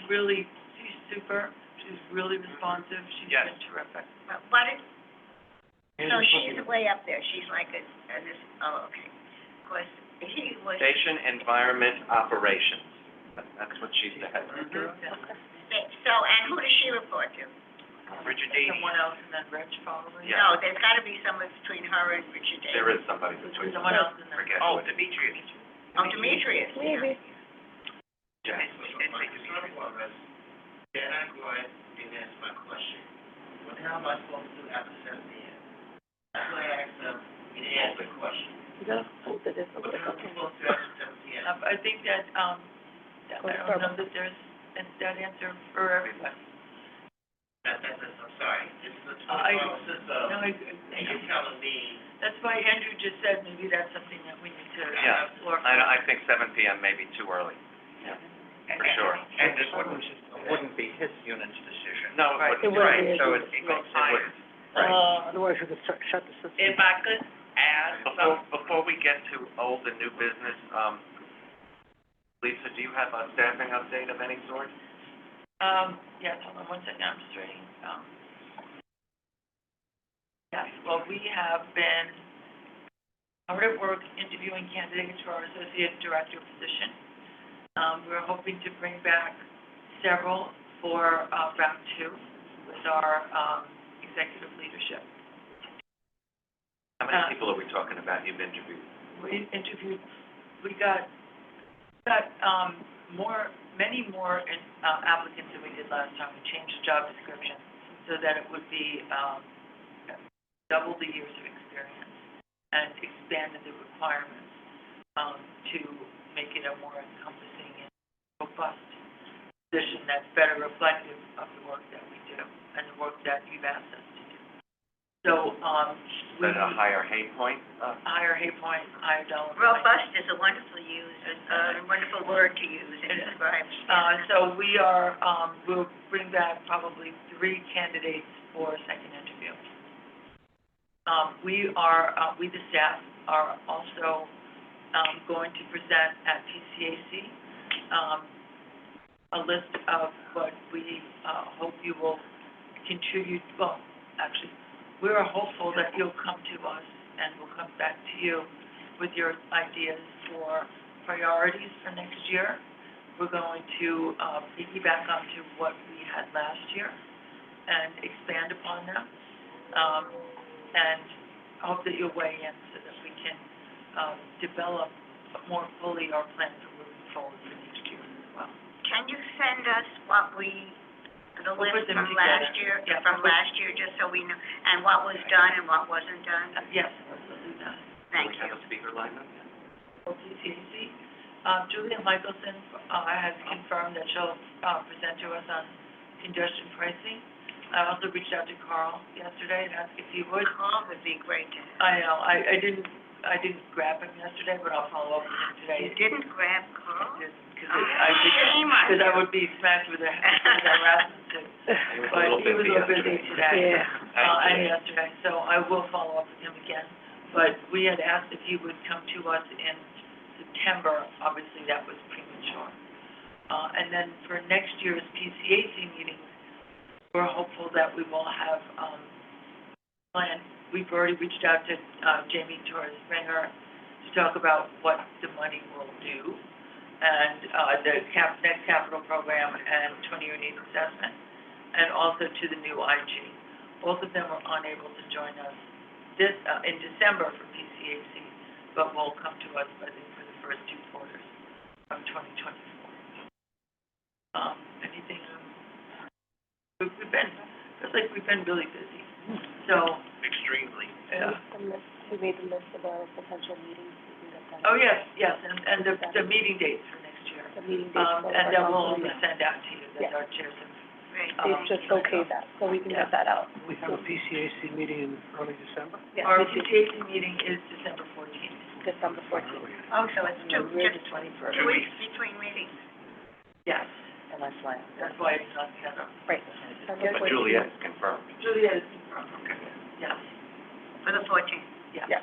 super, she's really responsive, she's Yes. been terrific. What is, so she's way up there, she's like okay. Of course, he was. Station Environment Operations. That's what she's the head of. So, and who does she report to? Richard Davey. Someone else and then Rich probably. Yeah. No, there's gotta be someone between her and Richard Davis. There is somebody between them. Someone else and then. Forget. Oh, Demetrius. Oh, Demetrius. Maybe. Yeah. Can I go ahead and answer my question? What the hell am I supposed to do after 7 p.m.? That's why I asked them, you didn't answer the question. No, hold it, What the hell am I supposed to do after 7 p.m.? I think that, I don't know that there's that answer for everybody. I'm sorry, this is a I- 24-hour system, No, and you're telling me, that's why Andrew just said maybe that's something that we need to Yeah. explore. I think 7 PM may be too early. For sure. And this wouldn't be his unit's decision. No, Right. it It wouldn't. wouldn't be Right, so his it goes, It wouldn't. otherwise we could shut the system. If I could add Before we get to old and new business, Lisa, do you have a staffing update of any sort? Yes, hold on one second, I'm just reading, yes, well, we have been hard at work interviewing candidates for our associate director position. We're hoping to bring back several for, round 2 with our, executive leadership. How many people are we talking about you've interviewed? We got, many more applicants than we did last time. We changed the job description so that it would be, double the years of experience and expanded the requirements, to make it a more encompassing and robust position that's better reflective of the work that we do and the work that you've asked us to do. So, Is that a higher hay point? higher hay point, higher dollar. point. Robust is a wonderful wonderful word to use and describe. So we are, we'll bring back probably 3 candidates for a second interview. We the staff are also, going to present at TCAC, a list of what we, hope you will contribute, well, actually, we're hopeful that you'll come to us and we'll come back to you with your ideas for priorities for next year. We're going to, piggyback onto what we had last year, and expand upon them. And I hope that you'll weigh in so that we can, develop more fully our plan for moving forward for next year as well. Can you send us the We'll put list them from together. last year, Yeah. just so we know, and what was done and what wasn't done? Yes, we'll do that. Thank Do we you. have a speaker lined up? OPCC. Julia Michelson, has confirmed that she'll, present to us on congestion pricing. I also reached out to Carl yesterday and asked if he would. Carl would be great to have. I know, I didn't grab him yesterday, but I'll follow up with him today. You didn't grab Carl? Shame on Because I you. would be smacked with a harassment suit. He was a But little he was a little busy busy today. Yeah. And yesterday, so I will follow up with him again. But we had asked if he would come to us in September, obviously that was premature. And then for next year's PCAC meetings, we're hopeful that we will have, planned. We've already reached out to, Jamie Torres Springer to talk about what the money will do, and, the next capital program and 20-year needs assessment, and also to the new IG. Both of them were unable to join us in December for PCAC, but will come to us, I think, for the first 2 quarters of 2024. Anything, feels like we've been really busy, so. Extremely. Yeah. We made the list of our potential meetings, we can get that. Oh, yes, and the meeting dates for next year. The meeting dates. And then we'll also send out to you, that our chairs have. Great. They've just okayed that, so we can get that out. We have a PCAC meeting in early December? Yeah, Our PCAC meeting is December 14th. December 14th. Oh, so it's We're just the 21st. 2 weeks between meetings. Yes, And that's why. that's why it's not set up. Right. But Juliet is confirmed. Juliet is confirmed. Yes, For the 14th. yes. Yeah.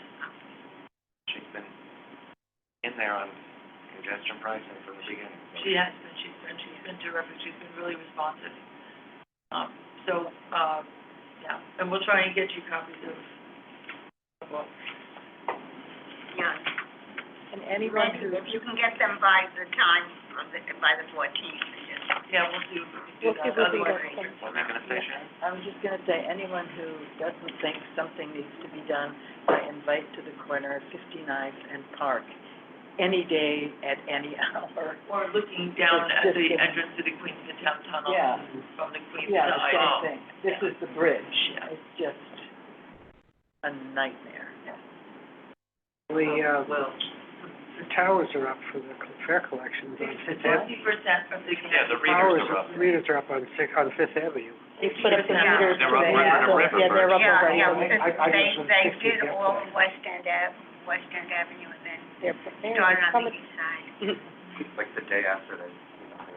She's been in there on congestion pricing from the beginning. She has been, she's been terrific, she's been really responsive. Yeah, and we'll try and get you copies of the book. Yeah. And anyone Maybe who, if you can get them by the time, by the 14th, just. Yeah, we'll see if we can do We'll see that, if we can otherwise. get some. What am I gonna say, Sharon? I was just gonna say, anyone who doesn't think something needs to be done, I invite to the corner of 59th and Park, any day at any hour. Or looking down It's at just the a- entrance to the Queens Midtown Tunnel. Yeah. From the Queens Yeah, to the I. same thing. This is the bridge. Yeah. It's just a nightmare. The towers are up for the fair collections on Fifth Avenue. 20% of the. Yeah, the Towers readers are up. Readers are up on Fifth Avenue. They put up the meters They're up today, right so, on the river yeah, they're up Yeah, already. yeah, I they, just was they thinking did all yesterday. West End Avenue, and then They're prepared. started on Coming. the east side. Like the day after they,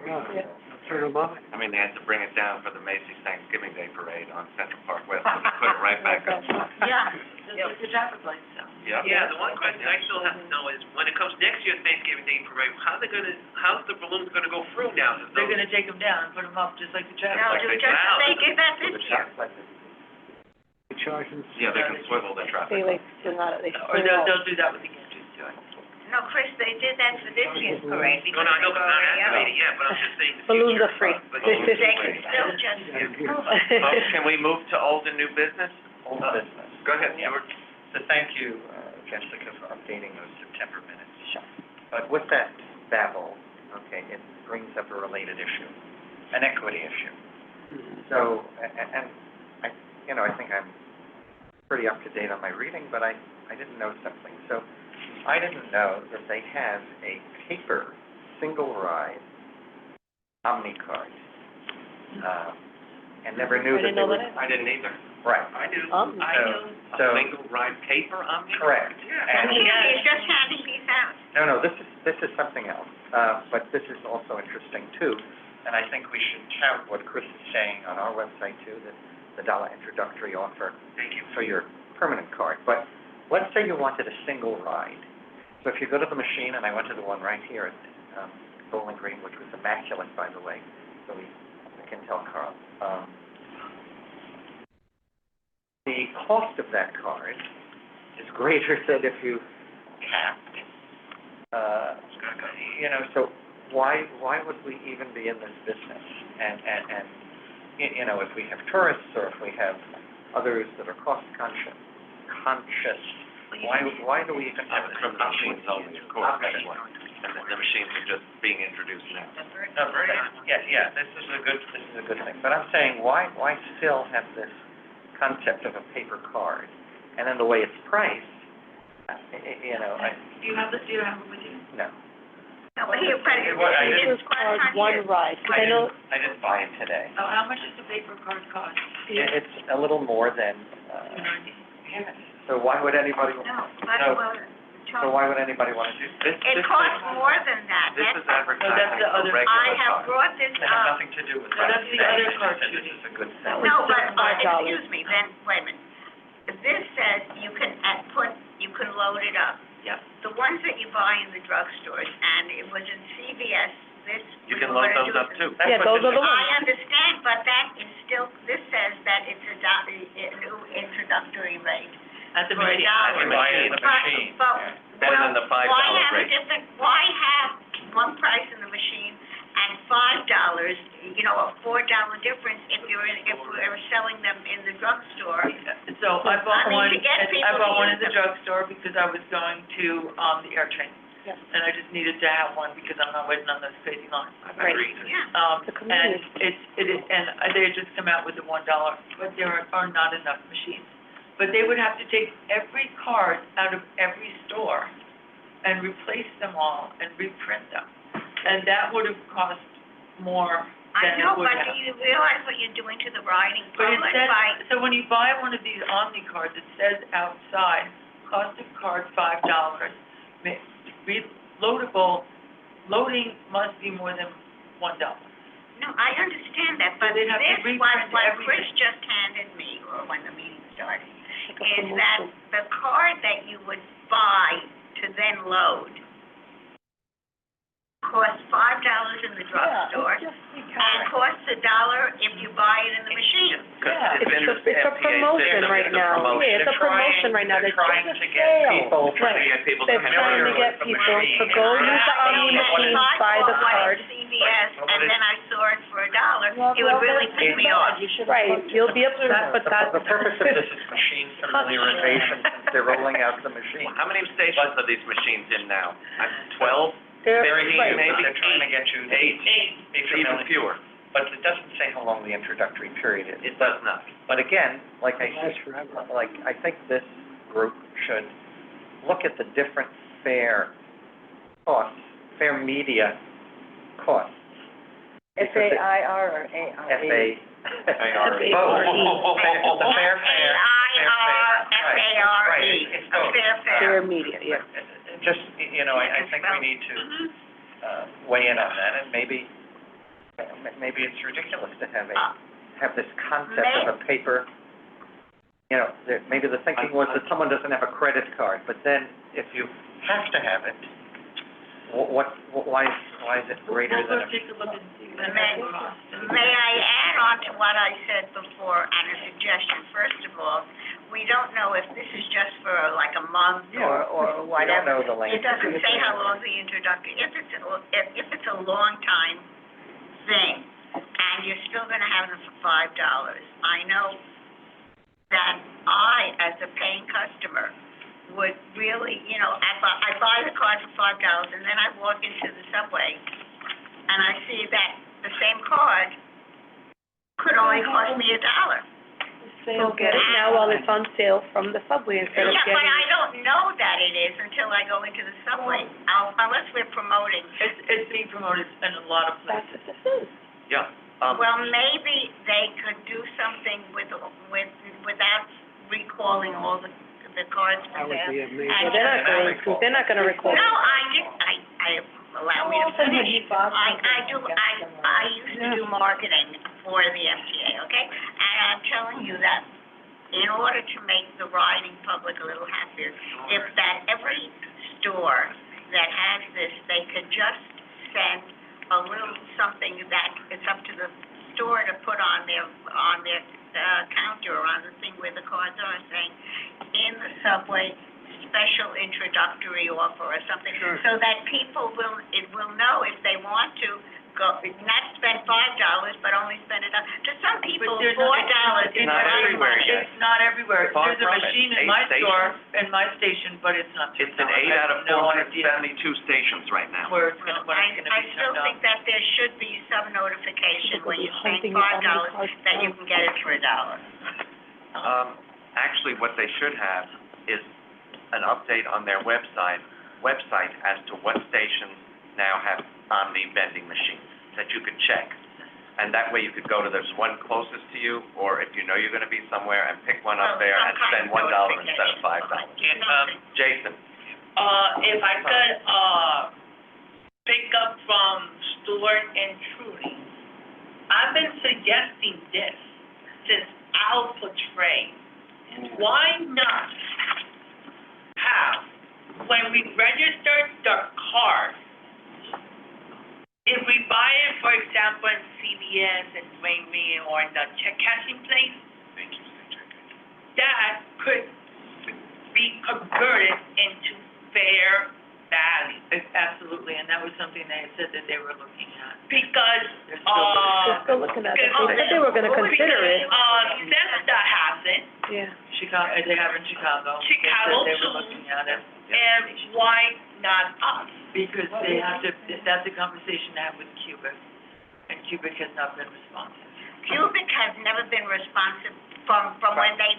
Yeah, turn them on. I mean, they had to bring it down for the Macy's Thanksgiving Day Parade on Central Park West, so they put it right back up. Yeah. Just like the traffic lights, so. Yeah. Yeah, the one question I still have to know is, when it comes next year's Thanksgiving Day Parade, how's the balloons gonna go through now? They're gonna take them down and put them up, just like the traffic No, lights. just, they did that this year. They charge them. Yeah, they can swivel the traffic. They like, they Or they'll do that with the Ganges too. No, Chris, they did that for this year's parade. No, I know, because but not they were activated yet, but I'm just saying the Balloons future. are free. Balloons They are can free. still just. Folks, can we move to old and new business? Old business. Go ahead, Yeah. George. So thank you, Jessica, for updating those September minutes. Sure. But with that babble, okay, it brings up a related issue, an equity issue. So, and I think I'm pretty up to date on my reading, but I didn't know something. So I didn't know that they have a paper, single ride, Omni card. And never knew that they would. I didn't either. Right. I do. So, A single ride paper Omni? correct. Yeah. And He's just handing these out. No, this is something else, but this is also interesting too, and I think we should tout what Chris is saying on our website too, that the dollar introductory offer. Thank you. For your permanent card, but let's say you wanted a single ride. So if you go to the machine, and I went to the one right here at, Bowling Green, which was immaculate, by the way, so I can tell Carl. The cost of that card is greater than if you capped. So why would we even be in this business? And you know, if we have tourists or if we have others that are cost conscious, why do we even have From the machines only, of course, that's why. And the machines are just being introduced now. No, yeah, this is a good thing, but I'm saying, why still have this concept of a paper card? And then the way it's priced, you know, Do you have it with you? no. No, but here, but It was- I This is called one ride, 'cause I know, I didn't buy it today. Oh, how much does the paper card cost? It's a little more than, $2.90. so why would anybody, No, so but, why would anybody want to do this? it costs more than that. This That's- is advertising No, that's the for other- regular I have cars. brought this It has up. nothing to do with No, that's the other card, This Judy. is a good That thing. was No, but, $5. excuse me, then, wait a minute. This says you can you can load it up. Yep. The ones that you buy in the drugstores, and it was in CVS, this. You we can were load gonna those do up this. too. That's yeah, what those this are the is. ones. I understand, but that is still, this says that it's a new introductory rate. At the For a machine. dollar. You buy it in the machine. But, Better than the $5 rate. why have one price in the machine and $5, you know, a $4 difference if we're selling them in the drugstore? So I bought I mean, one, to get I people bought to one use at the them. drugstore because I was going to, the air train. Yeah. And I just needed to have one because I'm not waiting on those crazy lines. Right. Yeah. The And convenience. it is, and they had just come out with the $1, but there are not enough machines. But they would have to take every card out of every store and replace them all and reprint them. And that would have cost more I than know, it would but have. do you realize what you're doing to the riding But it public says, by, so when you buy one of these Omni cards, it says outside, cost of card $5. Loading must be more than $1. no, I understand that, but they'd have to this, reprint what everything. Chris just handed me, or when the meeting started, Like a is that promotion. the card that you would buy to then load costs $5 in the drugstore, and costs $1 if you buy it in the machine. Yeah. It's a promotion right now. Yeah, it's a promotion right now. They're They're trying just to a get sale. people to Right. get people They're to trying to get people to go use the Omni machine, buy the card. CVS, and then I saw it for $1, it would really piss me off. Right, you'll be able to, but that's. The purpose of this is machine familiarization, since they're rolling out the machine. How many stations are these machines in now? 12? They're, Very right. few, but they're trying to get you to be Even familiar. fewer. But it doesn't say how long the introductory period is. It does not. But again, like I Lasts said, forever. like, I think this group should look at the different fair costs, fair media costs. FAIR or AIR? FA. FARE. Both. The fair fare. FARE, Right, it's a both. fair Fair fare. media, yeah. Just, you know, I think we need to weigh in on that, and maybe it's ridiculous to have this concept of a paper, you know, maybe the thinking was that someone doesn't have a credit card, but then if you have to have it, why is it greater We'll than go take a look and see what May it costs. may I add on to what I said before, and a suggestion, first of all, we don't know if this is just for like a month or we don't know whatever. the length. It doesn't say how long the introductory, if it's a long time thing, and you're still gonna have them for $5, I know that I, as a paying customer, would really, you know, I buy the card for $5, and then I walk into the subway, and I see that the same card could only cost me $1. So get it now while it's on sale from the subway instead of Yeah, but getting. I don't know that it is until I go into the subway, unless we're promoting. It's being promoted in a lot of That's places. what this is. Yeah. Well, maybe they could do something without recalling all the cards That for would them. be amazing. And They're not gonna recall. No, allow me to finish. I used to do marketing for the MTA, okay? And I'm telling you that in order to make the riding public a little happier, if that every store that has this, they could just send a little something that it's up to the store to put on their counter or on the thing where the cards are, saying, in the subway, special introductory offer or something, so that people will know if they want to go, not spend $5, but only spend $1. To some people, But there's $4 is a not lot of everywhere money. yet. It's not everywhere. Far There's a from it. machine in 8 my stations. store, in my station, but it's not It's turned in on. 8 I out have of no 472 stations right now. Where it's gonna, when I, it's gonna I be still turned on. think that there should be some notification when you spend Hunting how many $5 cars that you can get it for $1. Actually, what they should have is an update on their website as to what stations now have Omni vending machines that you could check. And that way you could go to, there's one closest to you, or if you know you're gonna be somewhere, and pick one up there and spend $1 instead of $5. Jason? If I could, pick up from Stuart and Trudy, I've been suggesting this since Al portrayed. Why not have, when we register the card, if we buy it, for example, in CVS and Rainme or in the check cashing place, that could be converted into fair value. Absolutely, and that was something they said that they were looking at. Because, They're still looking at it. They said they were gonna consider it. SEPTA has it, Yeah. Chicago, they have in Chicago. Chicago They said they too. were looking at it. and why not us? Because they have to, that's a conversation to have with Cubic, and Cubic has not been responsive. Cubic has never been responsive from when they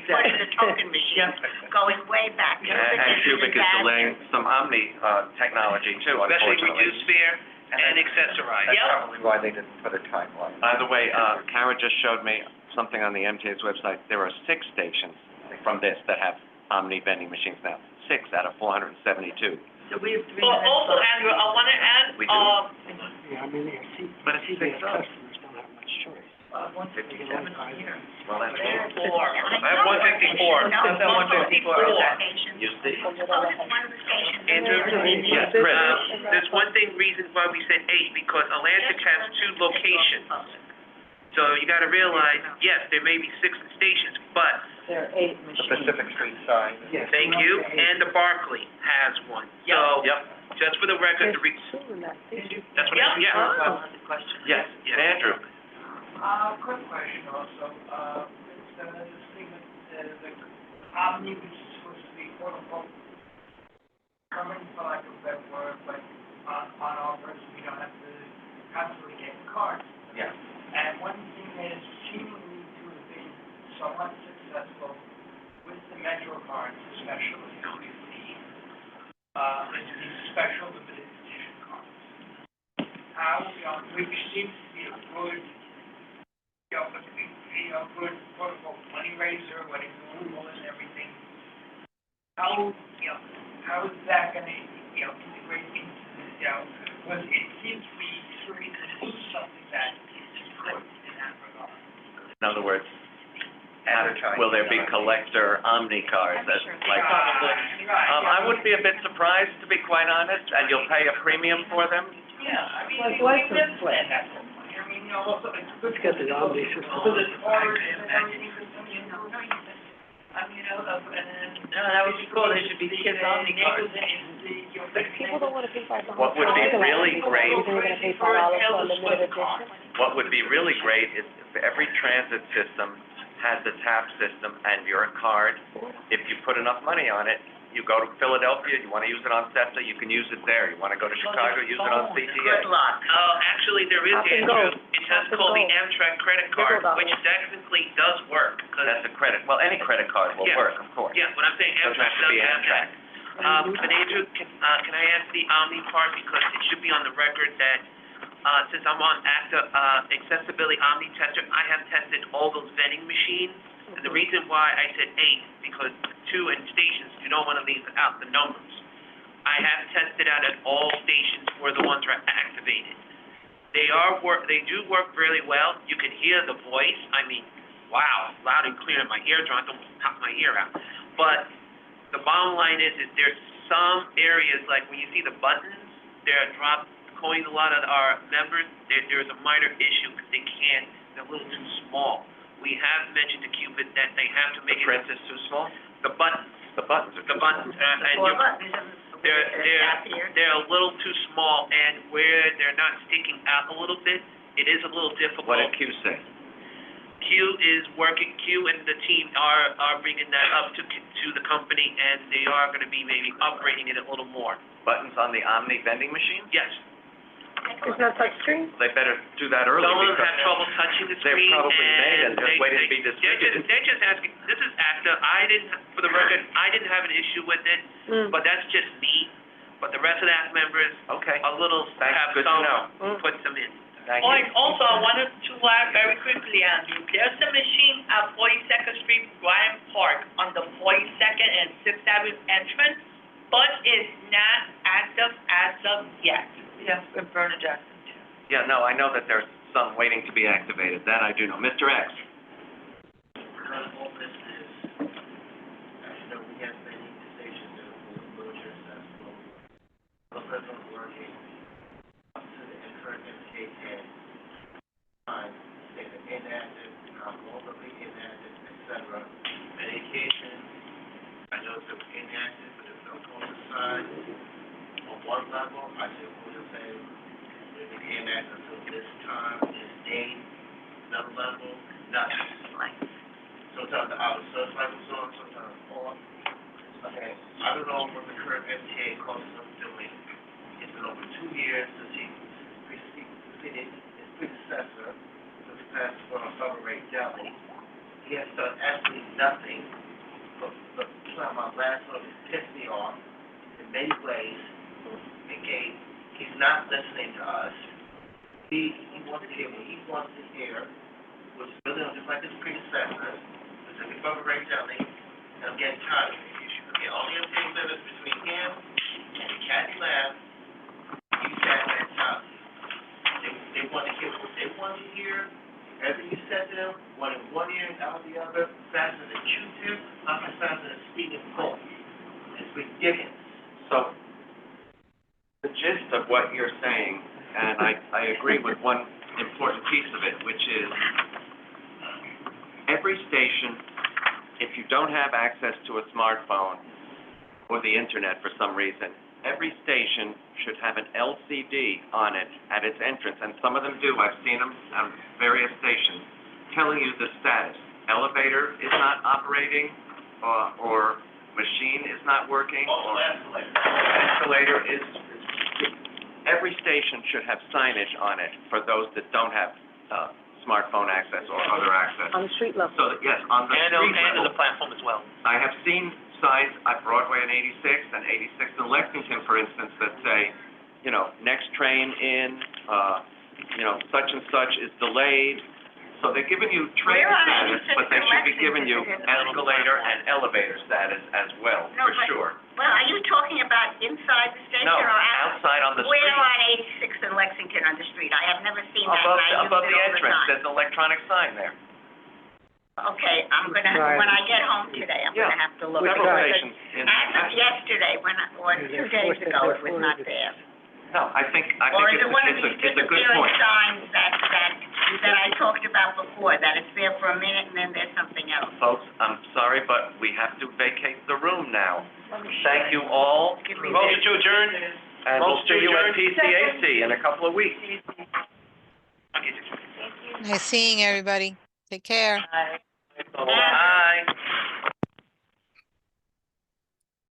put in the token machine, going way back. And Cubic is delaying some Omni, technology too, Especially unfortunately. reduced fare and accessorize. That's Yep. probably why they didn't put a timeline. By the way, Kara just showed me something on the MTA's website. There are 6 stations from this that have Omni vending machines now. 6 out of 472. So we have 3 Well, minutes also, left. Andrew, I wanna add, We do. Yeah, I mean, you see, But if he the picks up, customers don't have much choice. 157 on here. well, that's all. I have 154. That's at 154, okay. You see? One of the stations. Andrew? Yes, Chris. There's one thing, reason why we said 8, because Atlantic has 2 locations. So you gotta realize, yes, there may be 6 stations, but, There are 8 The machines. Pacific Street sign. Yes. thank you, and the Barclay has one. So, Yep, just for the record, There's 2 in that station. that's what, Yeah. yeah. Well, that's a question. yes, Yeah. Andrew. Quick question also, this thing with the Omni, which is supposed to be quote unquote coming, for lack of a better word, but on offers, we don't have to constantly get cards. Yeah. And one thing that is seemingly to have been somewhat successful with the Metro cards especially, is these special limited edition cards. How, which seems to be a good, good quote unquote money raiser, when it's illegal and everything. How, how is that gonna, integrate into the, because it seems to be sort of to lose something that is good in that regard. In other words, Advertising. will there be collector Omni cards that, like, I would be a bit surprised, to be quite honest, and you'll pay a premium for them? Yeah, I mean, Like we license just plan that whole money. I mean, also, it's good. Let's get the Omni system. Because it's hard and everything, and No, that would be cool, there should be kids Omni cards. People don't wanna pay $5. What would be really great- They're gonna pay $5 for a limited edition. What would be really great is if every transit system has a tap system and your card, if you put enough money on it, you go to Philadelphia, you wanna use it on SEPTA, you can use it there. You wanna go to Chicago, use it on Good CTA. luck. Actually, there is, Tap and Andrew, go. it's Tap just and called the go. Amtrak credit Zero card, dollars. which technically does work, 'cause That's a credit, well, any credit card will Yeah. work, of course. yeah, but I'm saying Doesn't Amtrak have to be does have that. Amtrak. But Andrew, can I ask the Omni part, because it should be on the record that, since I'm on accessibility Omni tester, I have tested all those vending machines. And the reason why I said 8, because 2 in stations, you don't wanna leave out the numbers. I have tested out at all stations where the ones are activated. They do work really well. You can hear the voice, I mean, wow, loud and clear in my eardrum, I almost pop my ear out. But the bottom line is there's some areas, like when you see the buttons, they're calling a lot of our members, there's a minor issue, because they're a little too small. We have mentioned to Cupid that they have to The make it. print is too small? The buttons. The buttons are The too buttons, small. and Four you, buttons, Out here. they're a little too small, and where they're not sticking out a little bit, it is a little difficult. What did Q say? Q and the team are bringing that up to the company, and they are gonna be maybe upgrading it a little more. Buttons on the Omni vending machine? Yes. It's not touchscreen? They better do that early Some of them because have trouble touching the they're screen, probably made and just they- waiting to be they- distributed. They're just asking, this is ACTA, for the record, I didn't have an issue with it, but that's just me. But the rest of the ACTA members, Okay, a little, thanks, have good to know. some, put some in. Thank Oh, you. and also, I wanted to add very quickly, Andrew, there's a machine at 42nd Street, Bryant Park, on the 42nd and 6th Avenue entrance, but it's not active as of yet. Yeah, in Vernon Jackson too. Yeah, no, I know that there's some waiting to be activated, that I do know. Mr. X? Current whole business, as you know, we have many stations that are wheelchair accessible. Those that are working up to the current MK10 time, they are inactive, multiply inactive, et cetera. Medication, I know it's inactive, but there's no cost aside. On one level, I say we'll just say, it became active until this time, this date, another level, nothing. Sometimes the outer search light was on, sometimes off. Okay, I don't know what the current MTA costs us doing. It's been over 2 years since he preceded his predecessor, this past summer rate Delhi. He has done absolutely nothing, but trying my last one, it pissed me off in many ways. He's not listening to us. He wants to hear what he wants to hear, which is really just like his predecessor, which is above Ray Delhi, and I'm getting tired of it. The only thing that is between him and Caddy Lab, he's that mentality. They want to hear what they want to hear. Everything you said to them, one in one ear and out the other, faster than Q-tip, not faster than speeding bullet. It's ridiculous. So, the gist of what you're saying, and I agree with one important piece of it, which is every station, if you don't have access to a smartphone or the internet for some reason, every station should have an LCD on it at its entrance, and some of them do. I've seen them on various stations, telling you the status. Elevator is not operating, or machine is not working, or escalator is. Every station should have signage on it for those that don't have smartphone access or other access. On the street level. So that, yes, on the street And level. the platform as well. I have seen signs at Broadway and 86 and 86 in Lexington, for instance, that say, next train in, such and such is delayed. So they're giving you train We're on status, 86 but they in should be giving you Lexington. escalator and elevator status as well, No, for but- sure. Well, are you talking about inside the station No, or out? outside on the Where street. on 86 in Lexington on the street? I have never seen that, and I use Above it the all the entrance, time. there's an electronic sign there. Okay, I'm gonna, when I get home today, I'm gonna have to look. Several Because stations in. as of yesterday, or 2 days ago, it was not there. No, I think Or is it one of these it's a good disappearing point. signs that I talked about before, that it's there for a minute and then there's something else? Folks, I'm sorry, but we have to vacate the room now. Thank you all, Give me Motion to adjourn? and we'll Motion see to you at adjourn. PCAC in a couple of weeks. Okay. Nice seeing everybody. Take care. Aye. Bye.